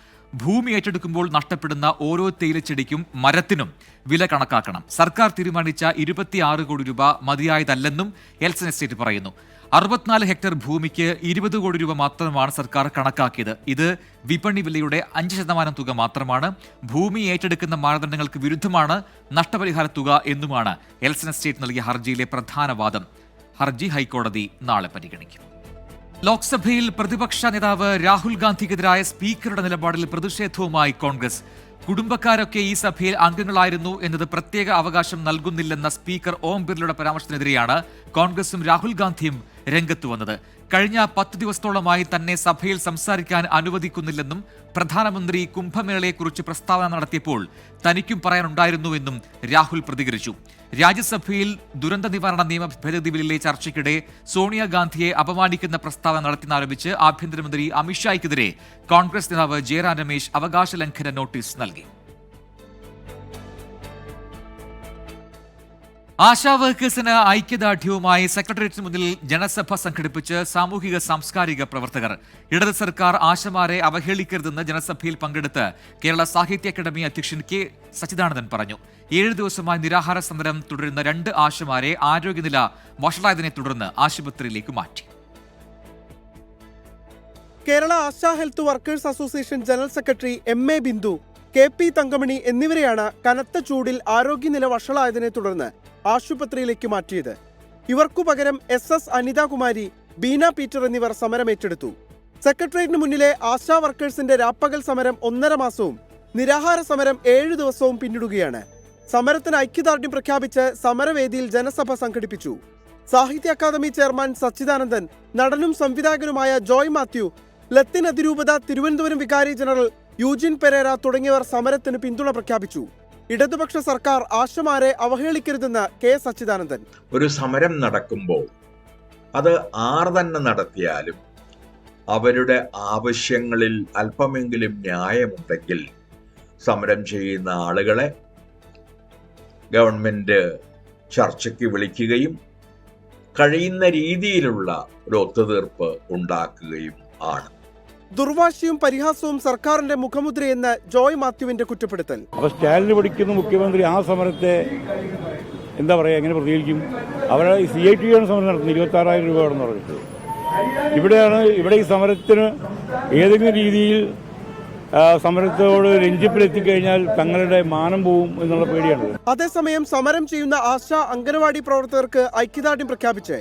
ഭൂമി ഏറ്റെടുക്കുമ്പോൾ നഷ്ടപ്പെടുന്ന ഓരോ തേയിലച്ചെടിക്കും മരത്തിനും വില കണക്കാക്കണം. സർക്കാർ തീരുമാനിച്ച 26 കോടി രൂപ മതിയായതല്ലെന്നും എൽസ്റ്റൺ എസ്റ്റേറ്റ് പറയുന്നു. 64 ഹെക്ടർ ഭൂമിക്ക് 20 കോടി രൂപ മാത്രമാണ് സർക്കാർ കണക്കാക്കിയത്. ഇത് വിപണി വിലയുടെ 5% തുക മാത്രമാണ്. ഭൂമി ഏറ്റെടുക്കുന്ന മാനദണ്ഡങ്ങൾക്ക് വിരുദ്ധമാണ് നഷ്ടപരിഹാര തുക എന്നുമാണ് എൽസ്റ്റൺ എസ്റ്റേറ്റ് നൽകിയ ഹർജിയിലെ പ്രധാന വാദം. ഹർജി ഹൈക്കോടതി നാളെ പരിഗണിക്കും. ലോക്സഭയിൽ പ്രതിപക്ഷ നേതാവ് രാഹുൽ ഗാന്ധിക്കെതിരായ സ്പീക്കറുടെ നിലപാടിൽ പ്രതിഷേധവുമായി കോൺഗ്രസ്. കുടുംബക്കാരൊക്കെ ഈ സഭയിൽ അംഗങ്ങളായിരുന്നു എന്നത് പ്രത്യേക അവകാശം നൽകുന്നില്ലെന്ന സ്പീക്കർ ഓം ബിർലയുടെ പരാമർശത്തിനെതിരെയാണ് കോൺഗ്രസും രാഹുൽ ഗാന്ധിയും രംഗത്ത് വന്നത്. കഴിഞ്ഞ 10 ദിവസത്തോളമായി തന്നെ സഭയിൽ സംസാരിക്കാൻ അനുവദിക്കുന്നില്ലെന്നും പ്രധാനമന്ത്രി കുംഭമേളയെക്കുറിച്ച് പ്രസ്താവന നടത്തിയപ്പോൾ തനിക്കും പറയാനുണ്ടായിരുന്നുവെന്നും രാഹുൽ പ്രതികരിച്ചു. രാജ്യസഭയിൽ ദുരന്ത നിവാരണ നിയമ ഭേദഗതി ബില്ലിലെ ചർച്ചയ്ക്കിടെ സോണിയാഗാന്ധിയെ അപമാനിക്കുന്ന പ്രസ്താവന നടത്തിയെന്നാരോപിച്ച് ആഭ്യന്തരമന്ത്രി അമിത്ഷായ്ക്കെതിരെ കോൺഗ്രസ് നേതാവ് ജയറാം രമേശ് അവകാശ ലംഘന നോട്ടീസ് നൽകി. ആശാ വർക്കേഴ്സിന് ഐക്യദാർഢ്യവുമായി സെക്രട്ടേറിയറ്റിന് മുന്നിൽ ജനസഭ സംഘടിപ്പിച്ച് സാമൂഹിക സാംസ്കാരിക പ്രവർത്തകർ. ഇടത് സർക്കാർ ആശമാരെ അവഹേളിക്കരുതെന്ന് ജനസഭയിൽ പങ്കെടുത്ത് കേരള സാഹിത്യ അക്കാദമി അധ്യക്ഷൻ കെ സച്ചിദാനന്ദൻ പറഞ്ഞു. 7 ദിവസമായി നിരാഹാര സമരം തുടരുന്ന 2 ആശമാരെ ആരോഗ്യനില വഷളായതിനെ തുടർന്ന് ആശുപത്രിയിലേക്ക് മാറ്റി. Kerala Asha health workers association general secretary MA Bindu, KP Thankamani എന്നിവരെയാണ് കനത്ത ചൂടിൽ ആരോഗ്യനില വഷളായതിനെ തുടർന്ന് ആശുപത്രിയിലേക്ക് മാറ്റിയത്. ഇവർക്കു പകരം SS അനിതാകുമാരി, ബീന പീറ്റർ എന്നിവർ സമരമേറ്റെടുത്തു. സെക്രട്ടേറിയറ്റിന് മുന്നിലെ ആശാ വർക്കേഴ്സിന്റെ രാപ്പകൽ സമരം 1.5 മാസവും നിരാഹാര സമരം 7 ദിവസവും പിന്നിടുകയാണ്. സമരത്തിന് ഐക്യദാർഢ്യം പ്രഖ്യാപിച്ച് സമരവേദിയിൽ ജനസഭ സംഘടിപ്പിച്ചു. സാഹിത്യ അക്കാദമി ചെയർമാൻ സച്ചിദാനന്ദൻ, നടനും സംവിധായകനുമായ ജോയ് മാത്യു, ലത്തിൻ അതിരൂപത തിരുവനന്തപുരം വികാരി ജനറൽ യൂജിൻ പെരേര തുടങ്ങിയവർ സമരത്തിന് പിന്തുണ പ്രഖ്യാപിച്ചു. ഇടതുപക്ഷ സർക്കാർ ആശമാരെ അവഹേളിക്കരുതെന്ന് കെ സച്ചിദാനന്ദൻ. ഒരു സമരം നടക്കുമ്പോൾ അത് ആർ തന്നെ നടത്തിയാലും അവരുടെ ആവശ്യങ്ങളിൽ അല്പമെങ്കിലും ന്യായമുണ്ടെങ്കിൽ സമരം ചെയ്യുന്ന ആളുകളെ ഗവൺമെന്റ് ചർച്ചയ്ക്ക് വിളിക്കുകയും കഴിയുന്ന രീതിയിലുള്ള ഒരു ഒത്തുതീർപ്പ് ഉണ്ടാക്കുകയും ആണ്. ദുർവാശിയും പരിഹാസവും സർക്കാരിന്റെ മുഖമുദ്രയെന്ന് ജോയ് മാത്യുവിന്റെ കുറ്റപ്പെടുത്തൽ. അപ്പോൾ സ്റ്റാലിന് പഠിക്കുന്ന മുഖ്യമന്ത്രി ആ സമരത്തെ എന്താ പറയുക, എങ്ങനെ പ്രതികരിക്കും? അവരെ CIT ആണ് സമരം നടത്തുന്നത്, 26,000 രൂപയാണെന്ന് പറഞ്ഞിട്ട്. ഇവിടെ ഈ സമരത്തിന് ഏതെങ്കിലും രീതിയിൽ സമരത്തോട് രഞ്ജിപ്പിലെത്തിക്കഴിഞ്ഞാൽ തങ്ങളുടെ മാനം പോവും എന്നുള്ള പേടിയാണ്. അതേസമയം സമരം ചെയ്യുന്ന ആശാ അംഗനവാടി പ്രവർത്തകർക്ക് ഐക്യദാർഢ്യം പ്രഖ്യാപിച്ച്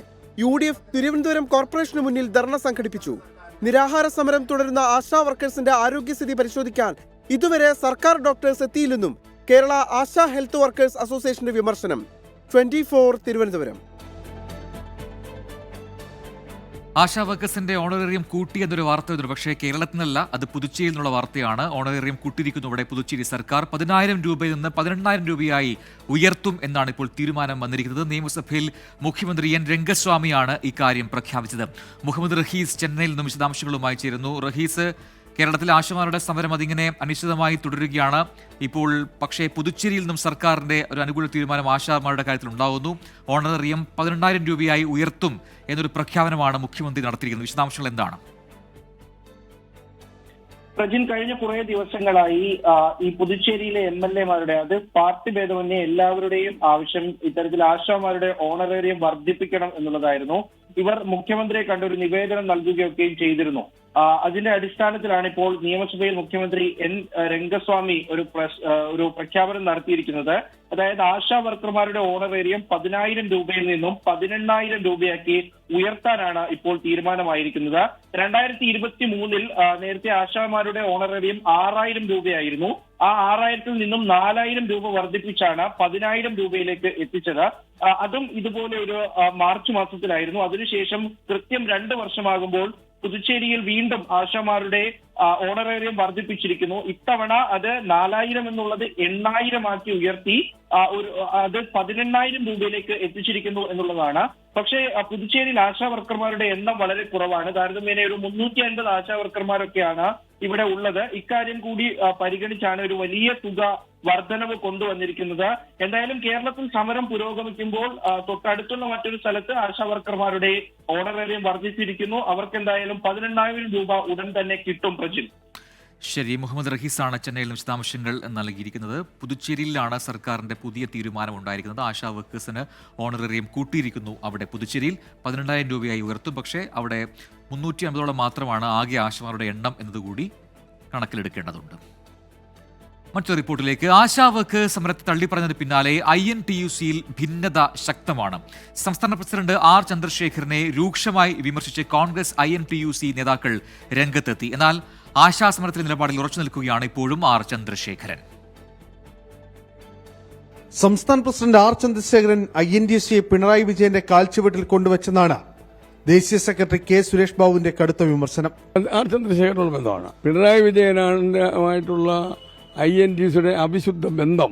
UDF തിരുവനന്തപുരം കോർപ്പറേഷന് മുന്നിൽ ധർണ സംഘടിപ്പിച്ചു. നിരാഹാര സമരം തുടരുന്ന ആശാ വർക്കേഴ്സിന്റെ ആരോഗ്യസ്ഥിതി പരിശോധിക്കാൻ ഇതുവരെ സർക്കാർ ഡോക്ടേഴ്സ് എത്തിയില്ലെന്നും കേരള ആശാ ഹെൽത്ത് വർക്കേഴ്സ് അസോസിയേഷന്റെ വിമർശനം. 24 തിരുവനന്തപുരം. ആശാ വർക്കേഴ്സിന്റെ ഓണറേറിയം കൂട്ടി എന്നൊരു വാർത്ത വരുന്നു. പക്ഷേ കേരളത്തിൽ നിന്നല്ല, അത് പുതുച്ചേരിയിൽ നിന്നുള്ള വാർത്തയാണ്. ഓണറേറിയം കൂട്ടിയിരിക്കുന്നു. ഇവിടെ പുതുച്ചേരി സർക്കാർ 10,000 രൂപയിൽ നിന്ന് 18,000 രൂപയായി ഉയർത്തും എന്നാണ് ഇപ്പോൾ തീരുമാനം വന്നിരിക്കുന്നത്. നിയമസഭയിൽ മുഖ്യമന്ത്രി N രംഗസ്വാമിയാണ് ഇക്കാര്യം പ്രഖ്യാപിച്ചത്. മുഹമ്മദ് റഹീസ് ചെന്നൈയിൽ നിന്നും വിശദാംശങ്ങളുമായി ചേരുന്നു. റഹീസ്, കേരളത്തിലെ ആശമാരുടെ സമരം അതിങ്ങനെ അനിശ്ചിതമായി തുടരുകയാണ് ഇപ്പോൾ. പക്ഷേ പുതുച്ചേരിയിൽ നിന്നും സർക്കാരിന്റെ ഒരു അനുകൂല തീരുമാനം ആശാമാരുടെ കാര്യത്തിൽ ഉണ്ടാകുന്നു. ഓണറേറിയം 18,000 രൂപയായി ഉയർത്തും എന്നൊരു പ്രഖ്യാപനമാണ് മുഖ്യമന്ത്രി നടത്തിയിരിക്കുന്നത്. വിശദാംശങ്ങൾ എന്താണ്? പ്രജിൻ, കഴിഞ്ഞ കുറെ ദിവസങ്ങളായി ഈ പുതുച്ചേരിയിലെ MLA-മാരുടെ, അത് പാർട്ടി ഭേദമന്യേ എല്ലാവരുടെയും ആവശ്യം ഇത്തരത്തിൽ ആശാമാരുടെ ഓണറേറിയം വർദ്ധിപ്പിക്കണം എന്നുള്ളതായിരുന്നു. ഇവർ മുഖ്യമന്ത്രിയെ കണ്ടൊരു നിവേദനം നൽകുകയൊക്കെയും ചെയ്തിരുന്നു. അതിന്റെ അടിസ്ഥാനത്തിലാണ് ഇപ്പോൾ നിയമസഭയിൽ മുഖ്യമന്ത്രി N രംഗസ്വാമി ഒരു പ്രഖ്യാപനം നടത്തിയിരിക്കുന്നത്. അതായത് ആശാ വർക്കർമാരുടെ ഓണറേറിയം 10,000 രൂപയിൽ നിന്നും 18,000 രൂപയാക്കി ഉയർത്താനാണ് ഇപ്പോൾ തീരുമാനമായിരിക്കുന്നത്. 2023 നേരത്തെ ആശാമാരുടെ ഓണറേറിയം 6,000 രൂപയായിരുന്നു. ആ 6,000-ൽ നിന്നും 4,000 രൂപ വർദ്ധിപ്പിച്ചാണ് 10,000 രൂപയിലേക്ക് എത്തിച്ചത്. അതും ഇതുപോലെ ഒരു മാർച്ച് മാസത്തിലായിരുന്നു. അതിനുശേഷം കൃത്യം 2 വർഷമാകുമ്പോൾ പുതുച്ചേരിയിൽ വീണ്ടും ആശാമാരുടെ ഓണറേറിയം വർദ്ധിപ്പിച്ചിരിക്കുന്നു. ഇത്തവണ അത് 4,000 എന്നുള്ളത് 8,000 ആക്കി ഉയർത്തി അത് 18,000 രൂപയിലേക്ക് എത്തിച്ചിരിക്കുന്നു എന്നുള്ളതാണ്. പക്ഷേ പുതുച്ചേരിയിൽ ആശാ വർക്കർമാരുടെ എണ്ണം വളരെ കുറവാണ്. താരതമ്യേന ഒരു 350 ആശാ വർക്കർമാരൊക്കെയാണ് ഇവിടെ ഉള്ളത്. ഇക്കാര്യം കൂടി പരിഗണിച്ചാണ് ഒരു വലിയ തുക വർധനവ് കൊണ്ടുവന്നിരിക്കുന്നത്. എന്തായാലും കേരളത്തിൽ സമരം പുരോഗമിക്കുമ്പോൾ തൊട്ടടുത്തുള്ള മറ്റൊരു സ്ഥലത്ത് ആശാ വർക്കർമാരുടെ ഓണറേറിയം വർദ്ധിച്ചിരിക്കുന്നു. അവർക്ക് എന്തായാലും 18,000 രൂപ ഉടൻ തന്നെ കിട്ടും. പ്രജിൻ, ശരി. മുഹമ്മദ് റഹീസാണ് ചെന്നൈയിൽ വിശദാംശങ്ങൾ നൽകിയിരിക്കുന്നത്. പുതുച്ചേരിയിലാണ് സർക്കാരിന്റെ പുതിയ തീരുമാനം ഉണ്ടായിരിക്കുന്നത്. ആശാ വർക്കേഴ്സിന് ഓണറേറിയം കൂട്ടിയിരിക്കുന്നു. അവിടെ പുതുച്ചേരിയിൽ 18,000 രൂപയായി ഉയർത്തും. പക്ഷേ അവിടെ 350 മാത്രമാണ് ആകെ ആശമാരുടെ എണ്ണം എന്നതുകൂടി കണക്കിലെടുക്കേണ്ടതുണ്ട്. മറ്റൊരു റിപ്പോർട്ടിലേക്ക്. ആശാ വർക്കേഴ്സ് സമരത്തെ തള്ളിപ്പറഞ്ഞതിന് പിന്നാലെ INTUC-യിൽ ഭിന്നത ശക്തമാണ്. സംസ്ഥാന പ്രസിഡന്റ് R ചന്ദ്രശേഖരനെ രൂക്ഷമായി വിമർശിച്ച് കോൺഗ്രസ് INTUC നേതാക്കൾ രംഗത്തെത്തി. എന്നാൽ ആശാ സമരത്തിലെ നിലപാടിൽ ഉറച്ചു നിൽക്കുകയാണ് ഇപ്പോഴും R ചന്ദ്രശേഖരൻ. സംസ്ഥാന പ്രസിഡന്റ് R ചന്ദ്രശേഖരൻ INTUC-യെ പിണറായി വിജയന്റെ കാൽച്ചുവട്ടിൽ കൊണ്ടുവച്ചെന്നാണ് ദേശീയ സെക്രട്ടറി കെ സുരേഷ് ബാബുവിന്റെ കടുത്ത വിമർശനം. ആർ ചന്ദ്രശേഖരനുള്ള ബന്ധമാണ്. പിണറായി വിജയനായിട്ടുള്ള INTCയുടെ അവിശുദ്ധ ബന്ധം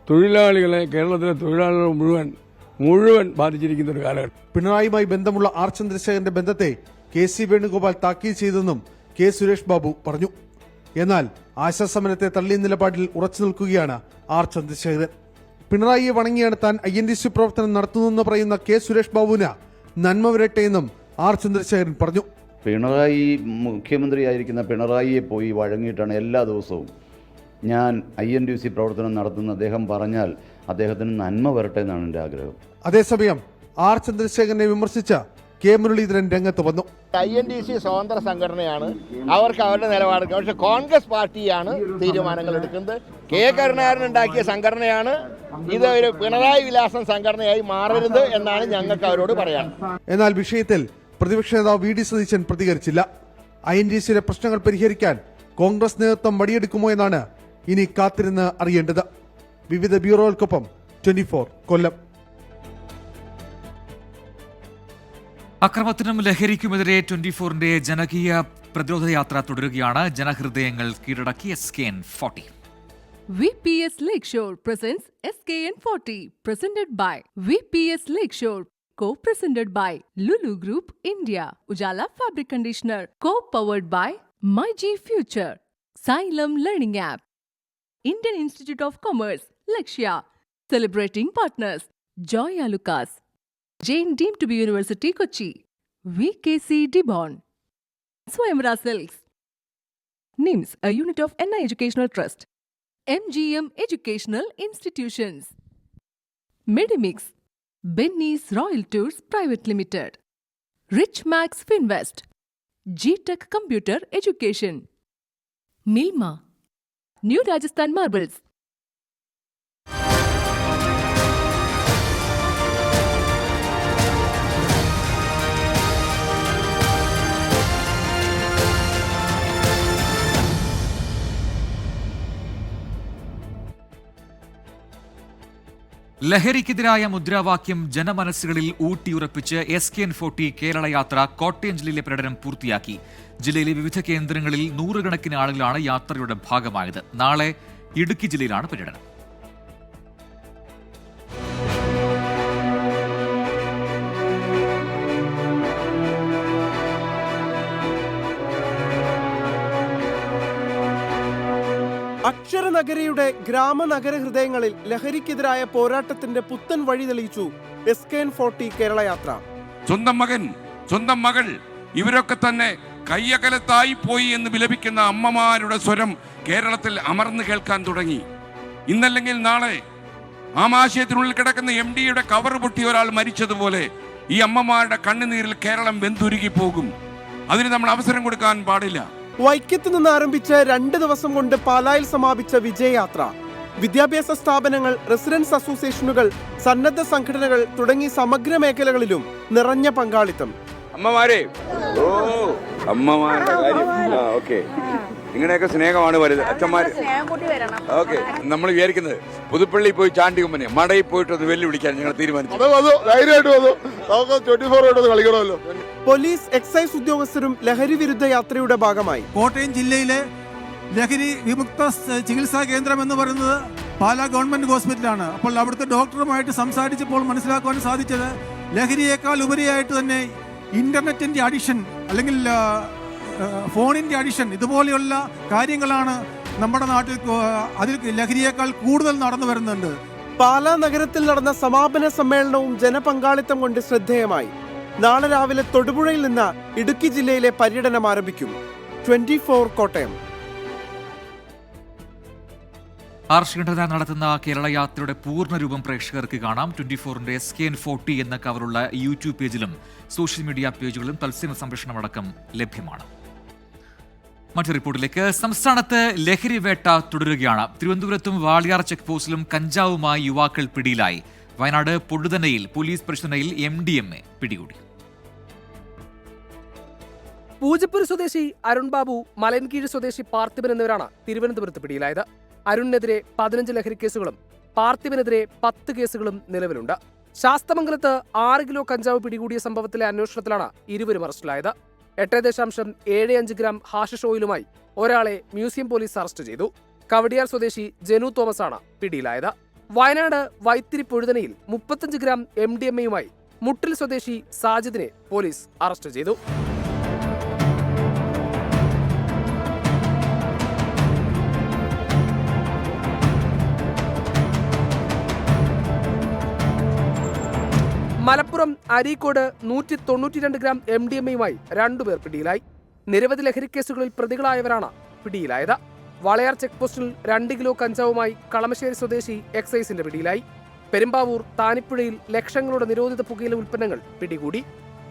തൊഴിലാളികളെ, കേരളത്തിലെ തൊഴിലാളികൾ മുഴുവൻ ബാധിച്ചിരിക്കുന്ന ഒരു കാലഘട്ടം. പിണറായിയുമായി ബന്ധമുള്ള ആർ ചന്ദ്രശേഖരന്റെ ബന്ധത്തെ KC വേണുഗോപാൽ താക്കീത് ചെയ്തെന്നും കെ സുരേഷ് ബാബു പറഞ്ഞു. എന്നാൽ ആശാസമരത്തെ തള്ളിയ നിലപാടിൽ ഉറച്ചു നിൽക്കുകയാണ് ആർ ചന്ദ്രശേഖരൻ. പിണറായിയെ വണങ്ങിയാണ് താൻ INTC പ്രവർത്തനം നടത്തുന്നതെന്ന് പറയുന്ന കെ സുരേഷ് ബാബുവിന് നന്മ വരട്ടെ എന്നും ആർ ചന്ദ്രശേഖരൻ പറഞ്ഞു. പിണറായി മുഖ്യമന്ത്രിയായിരിക്കുന്ന പിണറായിയെ പോയി വഴങ്ങിയിട്ടാണ് എല്ലാ ദിവസവും ഞാൻ INTC പ്രവർത്തനം നടത്തുന്ന അദ്ദേഹം പറഞ്ഞാൽ അദ്ദേഹത്തിന് നന്മ വരട്ടെ എന്നാണ് എൻ്റെ ആഗ്രഹം. അതേസമയം ആർ ചന്ദ്രശേഖരനെ വിമർശിച്ച കെ മുരളീധരൻ രംഗത്ത് വന്നു. INTC സ്വതന്ത്ര സംഘടനയാണ്, അവർക്ക് അവരുടെ നിലപാടെടുക്കുക. പക്ഷെ കോൺഗ്രസ് പാർട്ടിയാണ് തീരുമാനങ്ങൾ എടുക്കുന്നത്. കെ കരുണാകരൻ ഉണ്ടാക്കിയ സംഘടനയാണ് ഇത്. ഒരു പിണറായി വിലാസം സംഘടനയായി മാറരുത് എന്നാണ് ഞങ്ങൾക്ക് അവരോട് പറയാൻ. എന്നാൽ വിഷയത്തിൽ പ്രതിപക്ഷ നേതാവ് VD സതീശൻ പ്രതികരിച്ചില്ല. INTCയുടെ പ്രശ്നങ്ങൾ പരിഹരിക്കാൻ കോൺഗ്രസ് നേതൃത്വം വടിയെടുക്കുമോ എന്നാണ് ഇനി കാത്തിരുന്ന് അറിയേണ്ടത്. വിവിധ ബ്യൂറോകൾക്കൊപ്പം 24 കൊല്ലം. അക്രമത്തിനും ലഹരിക്കുമെതിരെ 24ന്റെ ജനകീയ പ്രതിരോധ യാത്ര തുടരുകയാണ്. ജനഹൃദയങ്ങൾ കീഴടക്കി SKN40. VPS Lakeshore presents SKN40, presented by VPS Lakeshore, co-presented by Lulu Group India, Ujala Fabric Conditioner, co-powered by MyG Future, Xylem Learning App, Indian Institute of Commerce, Lakshya, celebrating partners, Joya Lucas, Jain deemed to be University Kochi, VKC Dibon, Swayamvara Silks, NIMS, a unit of NI Educational Trust, MGM Educational Institutions, Medimix, Benny's Royal Tours Private Limited, Rich Max Finvest, G-Tech Computer Education, Milma, New Rajasthan Marbles. ലഹരിക്കെതിരായ മുദ്രാവാക്യം ജനമനസ്സുകളിൽ ഊട്ടിയുറപ്പിച്ച് SKN40 Kerala യാത്ര കോട്ടയം ജില്ലയിലെ പര്യടനം പൂർത്തിയാക്കി. ജില്ലയിലെ വിവിധ കേന്ദ്രങ്ങളിൽ നൂറുകണക്കിന് ആളുകളാണ് യാത്രയുടെ ഭാഗമായത്. നാളെ ഇടുക്കി ജില്ലയിലാണ് പര്യടനം. അക്ഷരനഗരിയുടെ ഗ്രാമനഗര ഹൃദയങ്ങളിൽ ലഹരിക്കെതിരായ പോരാട്ടത്തിന്റെ പുത്തൻ വഴി തെളിയിച്ചു SKN40 കേരള യാത്ര. സ്വന്തം മകൻ, സ്വന്തം മകൾ, ഇവരൊക്കെ തന്നെ കയ്യകലത്തായി പോയി എന്ന് വിലപിക്കുന്ന അമ്മമാരുടെ സ്വരം കേരളത്തിൽ അമർന്നു കേൾക്കാൻ തുടങ്ങി. ഇന്നല്ലെങ്കിൽ നാളെ ആമാശയത്തിനുള്ളിൽ കിടക്കുന്ന MDയുടെ കവർ പൊട്ടി ഒരാൾ മരിച്ചതുപോലെ ഈ അമ്മമാരുടെ കണ്ണുനീരിൽ കേരളം വെന്തുരുകി പോകും. അതിന് നമ്മൾ അവസരം കൊടുക്കാൻ പാടില്ല. വൈക്കത്ത് നിന്ന് ആരംഭിച്ച് 2 ദിവസം കൊണ്ട് പാലായിൽ സമാപിച്ച വിജയയാത്ര വിദ്യാഭ്യാസ സ്ഥാപനങ്ങൾ, റെസിഡൻസ് അസോസിയേഷനുകൾ, സന്നദ്ധ സംഘടനകൾ തുടങ്ങി സമഗ്ര മേഖലകളിലും നിറഞ്ഞ പങ്കാളിത്തം. അമ്മമാരെ, അമ്മമാരുടെ കാര്യം ഓക്കെ, നിങ്ങളുടെയൊക്കെ സ്നേഹമാണ് വലുത്. അച്ഛന്മാർ ഓക്കെ. നമ്മൾ വിചാരിക്കുന്നത് പുതുപ്പള്ളി പോയി ചാണ്ടികുമ്പനെ മടയിൽ പോയിട്ടൊന്ന് വെല്ലുവിളിക്കാൻ ഞങ്ങൾ തീരുമാനിച്ചു. കളിക്കണമല്ലോ. പോലീസ്, എക്സൈസ് ഉദ്യോഗസ്ഥരും ലഹരി വിരുദ്ധ യാത്രയുടെ ഭാഗമായി. കോട്ടയം ജില്ലയിലെ ലഹരി വിമുക്ത ചികിത്സാ കേന്ദ്രം എന്ന് പറയുന്നത് പാലാ ഗവൺമെന്റ് ഹോസ്പിറ്റലാണ്. അപ്പോൾ അവിടുത്തെ ഡോക്ടറുമായിട്ട് സംസാരിച്ചപ്പോൾ മനസ്സിലാക്കുവാൻ സാധിച്ചത് ലഹരിയേക്കാൾ ഉപരിയായിട്ട് തന്നെ ഇന്റർനെറ്റിന്റെ അഡിക്ഷൻ അല്ലെങ്കിൽ ഫോണിന്റെ അഡിക്ഷൻ, ഇതുപോലെയുള്ള കാര്യങ്ങളാണ് നമ്മുടെ നാട്ടിൽ അതിൽ ലഹരിയേക്കാൾ കൂടുതൽ നടന്നു വരുന്നുണ്ട്. പാലാ നഗരത്തിൽ നടന്ന സമാപന സമ്മേളനവും ജനപങ്കാളിത്തം കൊണ്ട് ശ്രദ്ധേയമായി. നാളെ രാവിലെ തൊടുപുഴയിൽ നിന്ന് ഇടുക്കി ജില്ലയിലെ പര്യടനം ആരംഭിക്കും. 24 കോട്ടയം. ആർഷകണ്ഠന നടത്തുന്ന കേരള യാത്രയുടെ പൂർണ്ണരൂപം പ്രേക്ഷകർക്ക് കാണാം. 24ന്റെ SKN40 എന്ന കവറുള്ള യൂട്യൂബ് പേജിലും സോഷ്യൽ മീഡിയ പേജുകളിലും തത്സമയ സംപ്രേഷണമടക്കം ലഭ്യമാണ്. മറ്റൊരു റിപ്പോർട്ടിലേക്ക്. സംസ്ഥാനത്ത് ലഹരി വേട്ട തുടരുകയാണ്. തിരുവനന്തപുരത്തും വാളിയാർ ചെക്ക് പോസ്റ്റിലും കഞ്ചാവുമായി യുവാക്കൾ പിടിയിലായി. വയനാട് പൊടുതനയിൽ പോലീസ് പരിശോധനയിൽ MDMA പിടികൂടി. പൂജപ്പുര സ്വദേശി അരുൺ ബാബു, മലയൻകീഴ് സ്വദേശി പാർത്ഥിബൻ എന്നിവരാണ് തിരുവനന്തപുരത്ത് പിടിയിലായത്. അരുണിനെതിരെ 15 ലഹരി കേസുകളും പാർത്ഥിബനെതിരെ 10 കേസുകളും നിലവിലുണ്ട്. ശാസ്തമംഗലത്ത് 6 കിലോ കഞ്ചാവ് പിടികൂടിയ സംഭവത്തിലെ അന്വേഷണത്തിലാണ് ഇരുവരും അറസ്റ്റിലായത്. 8.75 ഗ്രാം ഹാഷിഷ് ഓയിലുമായി ഒരാളെ മ്യൂസിയം പോലീസ് അറസ്റ്റ് ചെയ്തു. കവടിയാർ സ്വദേശി ജനു തോമസ് ആണ് പിടിയിലായത്. വയനാട് വൈത്തിരി പൊഴുതനയിൽ 35 ഗ്രാം MDMA-യുമായി മുട്ടിൽ സ്വദേശി സാജിദിനെ പോലീസ് അറസ്റ്റ് ചെയ്തു. മലപ്പുറം അരീക്കോട് 192 ഗ്രാം MDMA-യുമായി 2 പേർ പിടിയിലായി. നിരവധി ലഹരിക്കേസുകളിൽ പ്രതികളായവരാണ് പിടിയിലായത്. വളയാർ ചെക്ക് പോസ്റ്റിൽ 2 കിലോ കഞ്ചാവുമായി കളമശ്ശേരി സ്വദേശി എക്സൈസിന്റെ പിടിയിലായി. പെരുമ്പാവൂർ താനിപ്പുഴയിൽ ലക്ഷങ്ങളുടെ നിരോധിത പുകയില ഉൽപ്പന്നങ്ങൾ പിടികൂടി.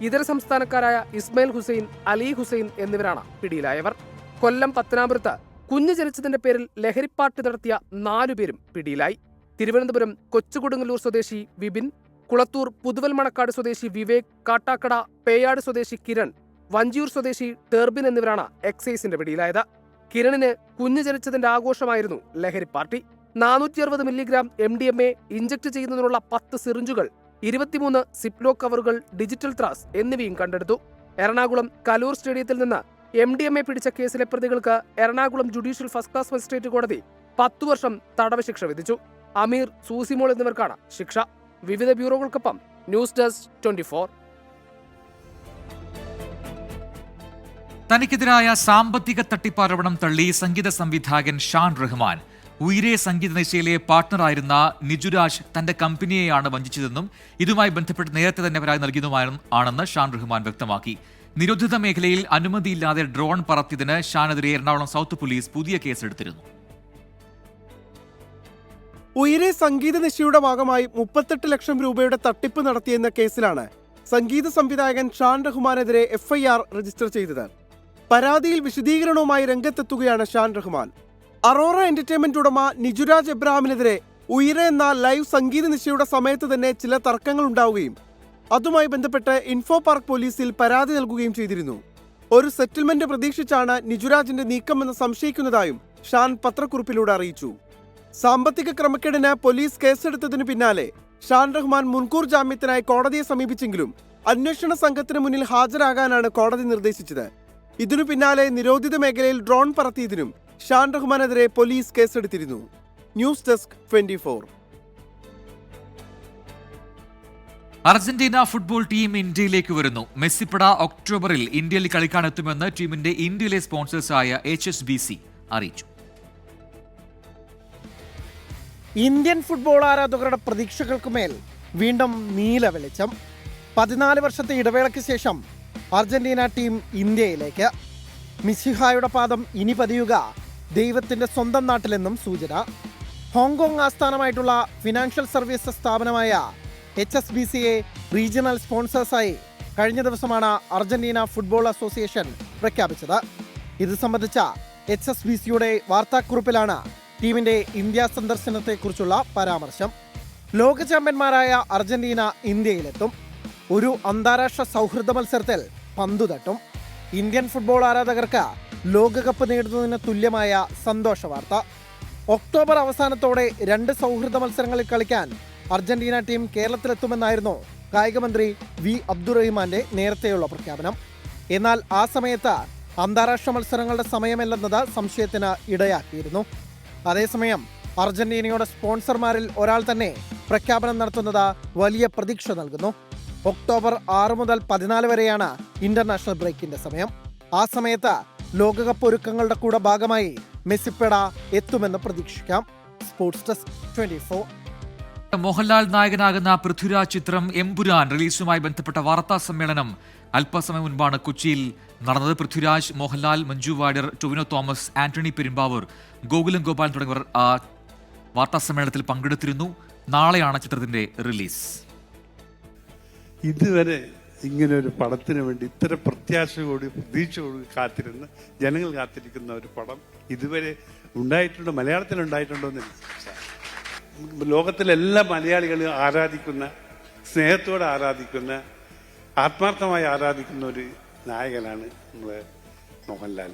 ഇതര സംസ്ഥാനക്കാരായ ഇസ്മായിൽ ഹുസൈൻ, അലി ഹുസൈൻ എന്നിവരാണ് പിടിയിലായവർ. കൊല്ലം പത്തനാപുരത്ത് കുഞ്ഞ് ജനിച്ചതിന്റെ പേരിൽ ലഹരിപ്പാട്ട് നടത്തിയ 4 പേരും പിടിയിലായി. തിരുവനന്തപുരം കൊച്ചുകൊടുങ്ങല്ലൂർ സ്വദേശി വിപിൻ, കുളത്തൂർ പുതുവൽ മണക്കാട് സ്വദേശി വിവേക്, കാട്ടാക്കട പേയാട് സ്വദേശി കിരൺ, വഞ്ചിയൂർ സ്വദേശി ടെർബിൻ എന്നിവരാണ് എക്സൈസിന്റെ പിടിയിലായത്. കിരണിന് കുഞ്ഞ് ജനിച്ചതിന്റെ ആഘോഷമായിരുന്നു ലഹരി പാർട്ടി. 460 മില്ലിഗ്രാം MDMA ഇഞ്ചക്ട് ചെയ്യുന്നതിനുള്ള 10 സിറിഞ്ചുകൾ, 23 സിപ്ലോ കവറുകൾ, ഡിജിറ്റൽ ത്രാസ് എന്നിവയും കണ്ടെടുത്തു. എറണാകുളം കലൂർ സ്റ്റേഡിയത്തിൽ നിന്ന് MDMA പിടിച്ച കേസിലെ പ്രതികൾക്ക് Ernakulam judicial first class magistrate കോടതി 10 വർഷം തടവ് ശിക്ഷ വിധിച്ചു. അമീർ, സൂസിമോൾ എന്നിവർക്കാണ് ശിക്ഷ. വിവിധ ബ്യൂറോകൾക്കൊപ്പം ന്യൂസ് ഡെസ്ക് 24. തനിക്കെതിരായ സാമ്പത്തിക തട്ടിപ്പാരോപണം തള്ളി സംഗീത സംവിധായകൻ ഷാൻ റഹ്മാൻ. ഉയരെ സംഗീത നിശയിലെ പാർട്ട്ണറായിരുന്ന നിജുരാജ് തന്റെ കമ്പനിയെയാണ് വഞ്ചിച്ചതെന്നും ഇതുമായി ബന്ധപ്പെട്ട് നേരത്തെ തന്നെ പരാതി നൽകിയതുമാണെന്ന് ഷാൻ റഹ്മാൻ വ്യക്തമാക്കി. നിരോധിത മേഖലയിൽ അനുമതിയില്ലാതെ ഡ്രോൺ പറത്തിയതിന് ഷാനെതിരെ എറണാകുളം സൗത്ത് പോലീസ് പുതിയ കേസെടുത്തിരുന്നു. ഉയരെ സംഗീത നിശയുടെ ഭാഗമായി 38 ലക്ഷം രൂപയുടെ തട്ടിപ്പ് നടത്തിയെന്ന കേസിലാണ് സംഗീത സംവിധായകൻ ഷാൻ റഹ്മാനെതിരെ FIR രജിസ്റ്റർ ചെയ്തത്. പരാതിയിൽ വിശദീകരണവുമായി രംഗത്തെത്തുകയാണ് ഷാൻ റഹ്മാൻ. അറോറ എന്റർടൈൻമെന്റ് ഉടമ നിജുരാജ് എബ്രഹാമിനെതിരെ ഉയരെ എന്ന ലൈവ് സംഗീത നിശയുടെ സമയത്ത് തന്നെ ചില തർക്കങ്ങൾ ഉണ്ടാവുകയും അതുമായി ബന്ധപ്പെട്ട് ഇൻഫോ പാർക്ക് പോലീസിൽ പരാതി നൽകുകയും ചെയ്തിരുന്നു. ഒരു സെറ്റിൽമെന്റ് പ്രതീക്ഷിച്ചാണ് നിജുരാജിന്റെ നീക്കമെന്ന് സംശയിക്കുന്നതായും ഷാൻ പത്രക്കുറിപ്പിലൂടെ അറിയിച്ചു. സാമ്പത്തിക ക്രമക്കേടിന് പോലീസ് കേസെടുത്തതിനു പിന്നാലെ ഷാൻ റഹ്മാൻ മുൻകൂർ ജാമ്യത്തിനായി കോടതിയെ സമീപിച്ചെങ്കിലും അന്വേഷണ സംഘത്തിന് മുന്നിൽ ഹാജരാകാനാണ് കോടതി നിർദ്ദേശിച്ചത്. ഇതിനു പിന്നാലെ നിരോധിത മേഖലയിൽ ഡ്രോൺ പറത്തിയതിനും ഷാൻ റഹ്മാനെതിരെ പോലീസ് കേസെടുത്തിരുന്നു. News desk 24. Argentina football team ഇന്ത്യയിലേക്ക് വരുന്നു. മെസ്സിപ്പട ഒക്ടോബറിൽ ഇന്ത്യയിൽ കളിക്കാനെത്തുമെന്ന് ടീമിന്റെ ഇന്ത്യയിലെ സ്പോൺസേഴ്സായ HSBC അറിയിച്ചു. ഇന്ത്യൻ ഫുട്ബോൾ ആരാധകരുടെ പ്രതീക്ഷകൾക്കുമേൽ വീണ്ടും നീല വെളിച്ചം. 14 വർഷത്തെ ഇടവേളയ്ക്ക് ശേഷം അർജന്റീന ടീം ഇന്ത്യയിലേക്ക്. മിശിഹായുടെ പാദം ഇനി പതിയുക ദൈവത്തിൻ്റെ സ്വന്തം നാട്ടിലെന്നും സൂചന. ഹോങ്കോങ് ആസ്ഥാനമായിട്ടുള്ള ഫിനാൻഷ്യൽ സർവീസസ് സ്ഥാപനമായ HSBCയെ റീജിയണൽ സ്പോൺസേഴ്സായി കഴിഞ്ഞ ദിവസമാണ് അർജന്റീന ഫുട്ബോൾ അസോസിയേഷൻ പ്രഖ്യാപിച്ചത്. ഇത് സംബന്ധിച്ച HSBCയുടെ വാർത്താക്കുറിപ്പിലാണ് ടീമിന്റെ ഇന്ത്യ സന്ദർശനത്തെക്കുറിച്ചുള്ള പരാമർശം. ലോക ചാമ്പ്യന്മാരായ അർജന്റീന ഇന്ത്യയിലെത്തും. ഒരു അന്താരാഷ്ട്ര സൗഹൃദ മത്സരത്തിൽ പന്തു തട്ടും. ഇന്ത്യൻ ഫുട്ബോൾ ആരാധകർക്ക് ലോകകപ്പ് നേടുന്നതിന് തുല്യമായ സന്തോഷ വാർത്ത. ഒക്ടോബർ അവസാനത്തോടെ 2 സൗഹൃദ മത്സരങ്ങളിൽ കളിക്കാൻ അർജന്റീന ടീം കേരളത്തിലെത്തുമെന്നായിരുന്നു കായികമന്ത്രി V. അബ്ദുറഹിമാന്റെ നേരത്തെയുള്ള പ്രഖ്യാപനം. എന്നാൽ ആ സമയത്ത് അന്താരാഷ്ട്ര മത്സരങ്ങളുടെ സമയമല്ലെന്നത് സംശയത്തിന് ഇടയാക്കിയിരുന്നു. അതേസമയം അർജന്റീനയുടെ സ്പോൺസർമാരിൽ ഒരാൾ തന്നെ പ്രഖ്യാപനം നടത്തുന്നത് വലിയ പ്രതീക്ഷ നൽകുന്നു. ഒക്ടോബർ 6 മുതൽ 14 വരെയാണ് ഇന്റർനാഷണൽ ബ്രേക്കിന്റെ സമയം. ആ സമയത്ത് ലോകകപ്പ് ഒരുക്കങ്ങളുടെ കൂടെ ഭാഗമായി മെസ്സിപ്പട എത്തുമെന്ന് പ്രതീക്ഷിക്കാം. Sports desk 24. മോഹൻലാൽ നായകനാകുന്ന പൃഥ്വിരാജ് ചിത്രം എമ്പുരാൻ റിലീസുമായി ബന്ധപ്പെട്ട വാർത്താ സമ്മേളനം അല്പസമയം മുൻപാണ് കൊച്ചിയിൽ നടന്നത്. പൃഥ്വിരാജ്, മോഹൻലാൽ, മഞ്ജു വാര്യർ, ടൊവിനോ തോമസ്, ആന്റണി പെരുമ്പാവൂർ, ഗോകുലം ഗോപാലൻ തുടങ്ങിയവർ വാർത്താ സമ്മേളനത്തിൽ പങ്കെടുത്തിരുന്നു. നാളെയാണ് ചിത്രത്തിന്റെ റിലീസ്. ഇതുവരെ ഇങ്ങനെ ഒരു പടത്തിന് വേണ്ടി ഇത്ര പ്രത്യാശയോട് പ്രതീക്ഷയോട് കാത്തിരുന്ന് ജനങ്ങൾ കാത്തിരിക്കുന്ന ഒരു പടം ഇതുവരെ ഉണ്ടായിട്ടുണ്ടോ, മലയാളത്തിലുണ്ടായിട്ടുണ്ടോ എന്ന് ലോകത്തിലെ എല്ലാ മലയാളികളും ആരാധിക്കുന്ന, സ്നേഹത്തോടെ ആരാധിക്കുന്ന, ആത്മാർത്ഥമായി ആരാധിക്കുന്ന ഒരു നായകനാണ് നമ്മുടെ മോഹൻലാൽ.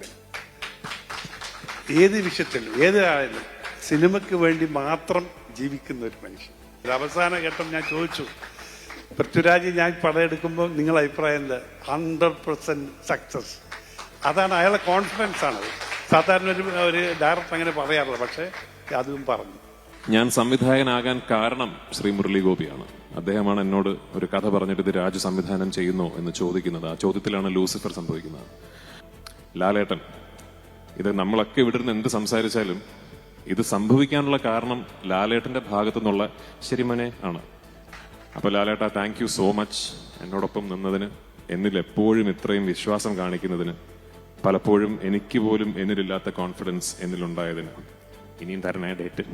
ഏത് വിഷയത്തിലും ഏതായാലും സിനിമയ്ക്ക് വേണ്ടി മാത്രം ജീവിക്കുന്ന ഒരു മനുഷ്യൻ. ഒരു അവസാന ഘട്ടം ഞാൻ ചോദിച്ചു, പൃഥ്വിരാജ് ഞാൻ പടം എടുക്കുമ്പോൾ നിങ്ങളുടെ അഭിപ്രായം എന്താ? 100% സക്സസ്. അതാണ് അയാളുടെ കോൺഫിഡൻസ് ആണത്. സാധാരണ ഒരു ഡയറക്ടർ അങ്ങനെ പറയാറില്ല, പക്ഷേ അതും പറഞ്ഞു. ഞാൻ സംവിധായകനാകാൻ കാരണം ശ്രീ മുരളി ഗോപിയാണ്. അദ്ദേഹമാണ് എന്നോട് ഒരു കഥ പറഞ്ഞിട്ട് ഇത് രാജു സംവിധാനം ചെയ്യുന്നോ എന്ന് ചോദിക്കുന്നത്. ആ ചോദ്യത്തിലാണ് ലൂസിഫർ സംഭവിക്കുന്നത്. ലാലേട്ടൻ, ഇത് നമ്മളൊക്കെ ഇവിടെ നിന്ന് എന്ത് സംസാരിച്ചാലും ഇത് സംഭവിക്കാനുള്ള കാരണം ലാലേട്ടന്റെ ഭാഗത്തു നിന്നുള്ള ശരിമനെ ആണ്. അപ്പോൾ ലാലേട്ട, താങ്ക് യു സോ മച്ച് എന്നോടൊപ്പം നിന്നതിന്, എന്നിൽ എപ്പോഴും ഇത്രയും വിശ്വാസം കാണിക്കുന്നതിന്, പലപ്പോഴും എനിക്ക് പോലും എന്നിലില്ലാത്ത കോൺഫിഡൻസ് എന്നിലുണ്ടായതിന്. ഇനിയും തരണേ ഡേറ്റ്.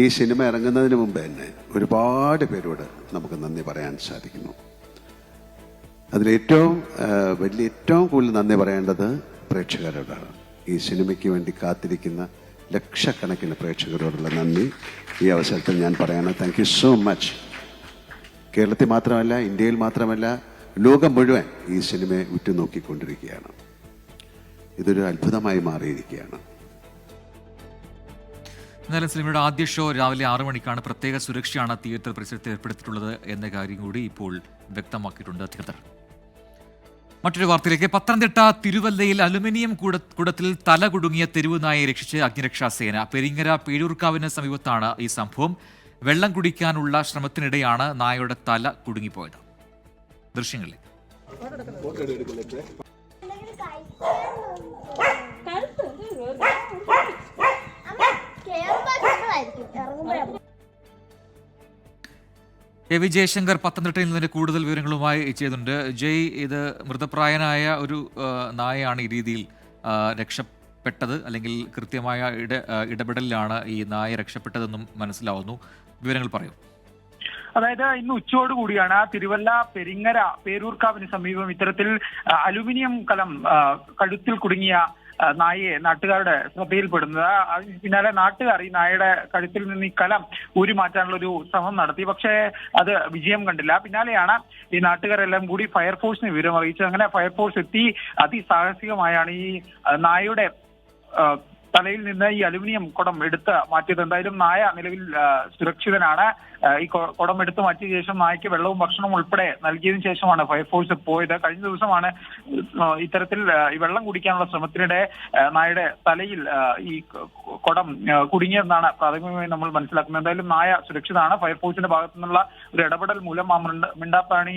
ഈ സിനിമ ഇറങ്ങുന്നതിന് മുമ്പ് തന്നെ ഒരുപാട് പേരോട് നമുക്ക് നന്ദി പറയാൻ സാധിക്കുന്നു. അതിലേറ്റവും ഏറ്റവും കൂടുതൽ നന്ദി പറയേണ്ടത് പ്രേക്ഷകരോടാണ്. ഈ സിനിമയ്ക്ക് വേണ്ടി കാത്തിരിക്കുന്ന ലക്ഷക്കണക്കിന് പ്രേക്ഷകരോടുള്ള നന്ദി ഈ അവസരത്തിൽ ഞാൻ പറയണം. Thank you so much. കേരളത്തിൽ മാത്രമല്ല, ഇന്ത്യയിൽ മാത്രമല്ല, ലോകം മുഴുവൻ ഈ സിനിമയെ ഉറ്റുനോക്കിക്കൊണ്ടിരിക്കുകയാണ്. ഇതൊരു അത്ഭുതമായി മാറിയിരിക്കുകയാണ്. എന്നാലും സിനിമയുടെ ആദ്യ ഷോ രാവിലെ 6 മണിക്കാണ്. പ്രത്യേക സുരക്ഷയാണ് തിയേറ്റർ പരിസരത്ത് ഏർപ്പെടുത്തിയിട്ടുള്ളത് എന്ന കാര്യം കൂടി ഇപ്പോൾ വ്യക്തമാക്കിയിട്ടുണ്ട് അധികൃതർ. മറ്റൊരു വാർത്തയിലേക്ക്. പത്തനംതിട്ട തിരുവല്ലയിൽ അലുമിനിയം കുടത്തിൽ തല കുടുങ്ങിയ തെരുവ് നായയെ രക്ഷിച്ച് അഗ്നിരക്ഷാസേന. പെരിങ്ങര പേരൂർക്കാവിന് സമീപത്താണ് ഈ സംഭവം. വെള്ളം കുടിക്കാനുള്ള ശ്രമത്തിനിടെയാണ് നായയുടെ തല കുടുങ്ങിപ്പോയത്. ദൃശ്യങ്ങളിൽ എ വി ജയശങ്കർ പത്തനംതിട്ടയിൽ നിന്ന് കൂടുതൽ വിവരങ്ങളുമായി ചെയ്യുന്നുണ്ട്. ജയ്, ഇത് മൃതപ്രായനായ ഒരു നായയാണ് ഈ രീതിയിൽ രക്ഷപ്പെട്ടത്, അല്ലെങ്കിൽ കൃത്യമായ ഇടപെടലിലാണ് ഈ നായ രക്ഷപ്പെട്ടതെന്നും മനസ്സിലാവുന്നു. വിവരങ്ങൾ പറയൂ. അതായത് ഇന്ന് ഉച്ചയോടുകൂടിയാണ് തിരുവല്ല പെരിങ്ങര പേരൂർക്കാവിന് സമീപം ഇത്തരത്തിൽ അലുമിനിയം കലം കഴുത്തിൽ കുടുങ്ങിയ നായയെ നാട്ടുകാരുടെ ശ്രദ്ധയിൽപ്പെടുന്നത്. പിന്നാലെ നാട്ടുകാർ ഈ നായയുടെ കഴുത്തിൽ നിന്ന് ഈ കലം ഊരി മാറ്റാനുള്ള ഒരു ശ്രമം നടത്തി. പക്ഷേ അത് വിജയം കണ്ടില്ല. പിന്നാലെയാണ് ഈ നാട്ടുകാരെല്ലാം കൂടി ഫയർഫോഴ്സിനെ വിവരം അറിയിച്ചത്. അങ്ങനെ ഫയർഫോഴ്സ് എത്തി അതിസാഹസികമായാണ് ഈ നായയുടെ തലയിൽ നിന്ന് ഈ അലുമിനിയം കുടം എടുത്ത് മാറ്റിയത്. എന്തായാലും നായ നിലവിൽ സുരക്ഷിതനാണ്. ഈ കുടം എടുത്തു മാറ്റിയ ശേഷം നായയ്ക്ക് വെള്ളവും ഭക്ഷണവും ഉൾപ്പെടെ നൽകിയതിനു ശേഷമാണ് ഫയർഫോഴ്സ് പോയത്. കഴിഞ്ഞ ദിവസമാണ് ഇത്തരത്തിൽ ഈ വെള്ളം കുടിക്കാനുള്ള ശ്രമത്തിനിടെ നായയുടെ തലയിൽ ഈ കുടം കുടുങ്ങിയെന്നാണ് പ്രാഥമികമായി നമ്മൾ മനസ്സിലാക്കുന്നത്. എന്തായാലും നായ സുരക്ഷിതമാണ്. ഫയർഫോഴ്സിന്റെ ഭാഗത്തു നിന്നുള്ള ഒരു ഇടപെടൽ മൂലം ആ മിണ്ടാപ്രാണി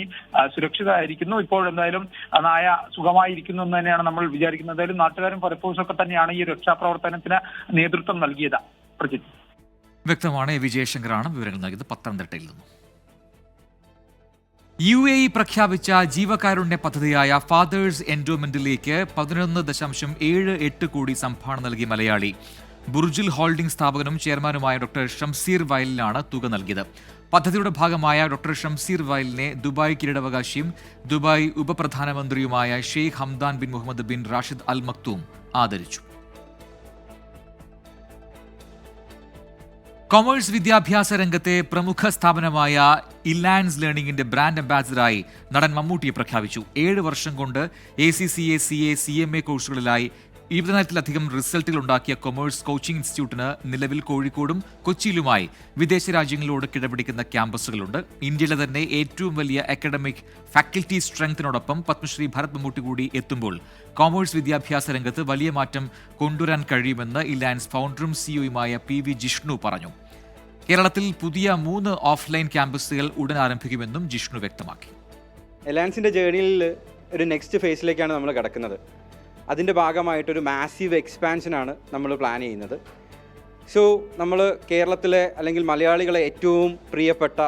സുരക്ഷിതമായിരിക്കുന്നു. ഇപ്പോൾ എന്തായാലും നായ സുഖമായിരിക്കുന്നു എന്ന് തന്നെയാണ് നമ്മൾ വിചാരിക്കുന്നത്. എന്തായാലും നാട്ടുകാരും ഫയർഫോഴ്സും ഒക്കെ തന്നെയാണ് ഈ രക്ഷാപ്രവർത്തനത്തിന് നേതൃത്വം നൽകിയത്. പ്രജിത്ത്, വ്യക്തമാണ്. എ വി ജയശങ്കറാണ് വിവരങ്ങൾ നൽകിയത് പത്തനംതിട്ടയിൽ നിന്നും. UAE പ്രഖ്യാപിച്ച ജീവകാരുണ്യ പദ്ധതിയായ ഫാദേഴ്സ് എൻഡോമെന്റിലേക്ക് 11.78 കോടി സംഭാവന നൽകി മലയാളി. ബുർജിൽ ഹോൾഡിംഗ് സ്ഥാപകനും ചെയർമാനുമായ ഡോക്ടർ ഷംസീർ വയലിനാണ് തുക നൽകിയത്. പദ്ധതിയുടെ ഭാഗമായ ഡോക്ടർ ഷംസീർ വയലിനെ ദുബായ് കിരീടാവകാശിയും ദുബായ് ഉപപ്രധാനമന്ത്രിയുമായ Sheikh Hamdan bin Mohammed bin Rashid Al Maktoum ആദരിച്ചു. കൊമേഴ്സ് വിദ്യാഭ്യാസ രംഗത്തെ പ്രമുഖ സ്ഥാപനമായ ഇലാൻസ് ലേണിംഗിന്റെ ബ്രാൻഡ് അംബാസിഡറായി നടൻ മമ്മൂട്ടിയെ പ്രഖ്യാപിച്ചു. 7 വർഷം കൊണ്ട് ACCA, CA, CMA കോഴ്സുകളിലായി 20,000-ലധികം റിസൾട്ടുകൾ ഉണ്ടാക്കിയ കൊമേഴ്സ് കോച്ചിംഗ് ഇൻസ്റ്റിറ്റ്യൂട്ടിന് നിലവിൽ കോഴിക്കോടും കൊച്ചിയിലുമായി വിദേശ രാജ്യങ്ങളോട് കിടപിടിക്കുന്ന ക്യാമ്പസുകളുണ്ട്. ഇന്ത്യയിലെ തന്നെ ഏറ്റവും വലിയ അക്കാഡമിക് ഫാക്കൽറ്റി സ്ട്രെങ്ത്തിനോടൊപ്പം പത്മശ്രീ ഭരത് മമ്മൂട്ടി കൂടി എത്തുമ്പോൾ കൊമേഴ്സ് വിദ്യാഭ്യാസ രംഗത്ത് വലിയ മാറ്റം കൊണ്ടുവരാൻ കഴിയുമെന്ന് ഇലാൻസ് ഫൗണ്ടറും സിഇഒയുമായ PV ജിഷ്ണു പറഞ്ഞു. കേരളത്തിൽ പുതിയ 3 ഓഫ്ലൈൻ ക്യാമ്പസുകൾ ഉടൻ ആരംഭിക്കുമെന്നും ജിഷ്ണു വ്യക്തമാക്കി. എലാൻസിൻ്റെ ജേർണിയിൽ ഒരു നെക്സ്റ്റ് ഫേസിലേക്കാണ് നമ്മൾ കിടക്കുന്നത്. അതിൻ്റെ ഭാഗമായിട്ടൊരു മാസീവ് എക്സ്പാൻഷനാണ് നമ്മൾ പ്ലാൻ ചെയ്യുന്നത്. സോ നമ്മൾ കേരളത്തിലെ അല്ലെങ്കിൽ മലയാളികളെ ഏറ്റവും പ്രിയപ്പെട്ട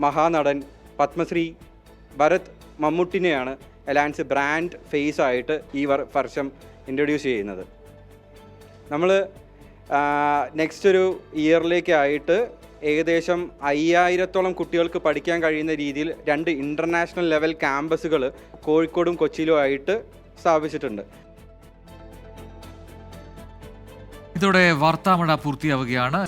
മഹാനടൻ പത്മശ്രീ ഭരത് മമ്മൂട്ടിനെയാണ് എലാൻസ് ബ്രാൻഡ് ഫേസ് ആയിട്ട് ഈ വർഷം ഇൻട്രൊഡ്യൂസ് ചെയ്യുന്നത്. നമ്മൾ നെക്സ്റ്റ് ഒരു ഇയറിലേക്കായിട്ട് ഏകദേശം 5000-ഓളം കുട്ടികൾക്ക് പഠിക്കാൻ കഴിയുന്ന രീതിയിൽ 2 ഇൻ്റർനാഷണൽ ലെവൽ ക്യാമ്പസുകൾ കോഴിക്കോടും കൊച്ചിയിലുമായിട്ട് സ്ഥാപിച്ചിട്ടുണ്ട്. ഇതോടെ വാർത്താമഴ പൂർത്തിയാവുകയാണ്.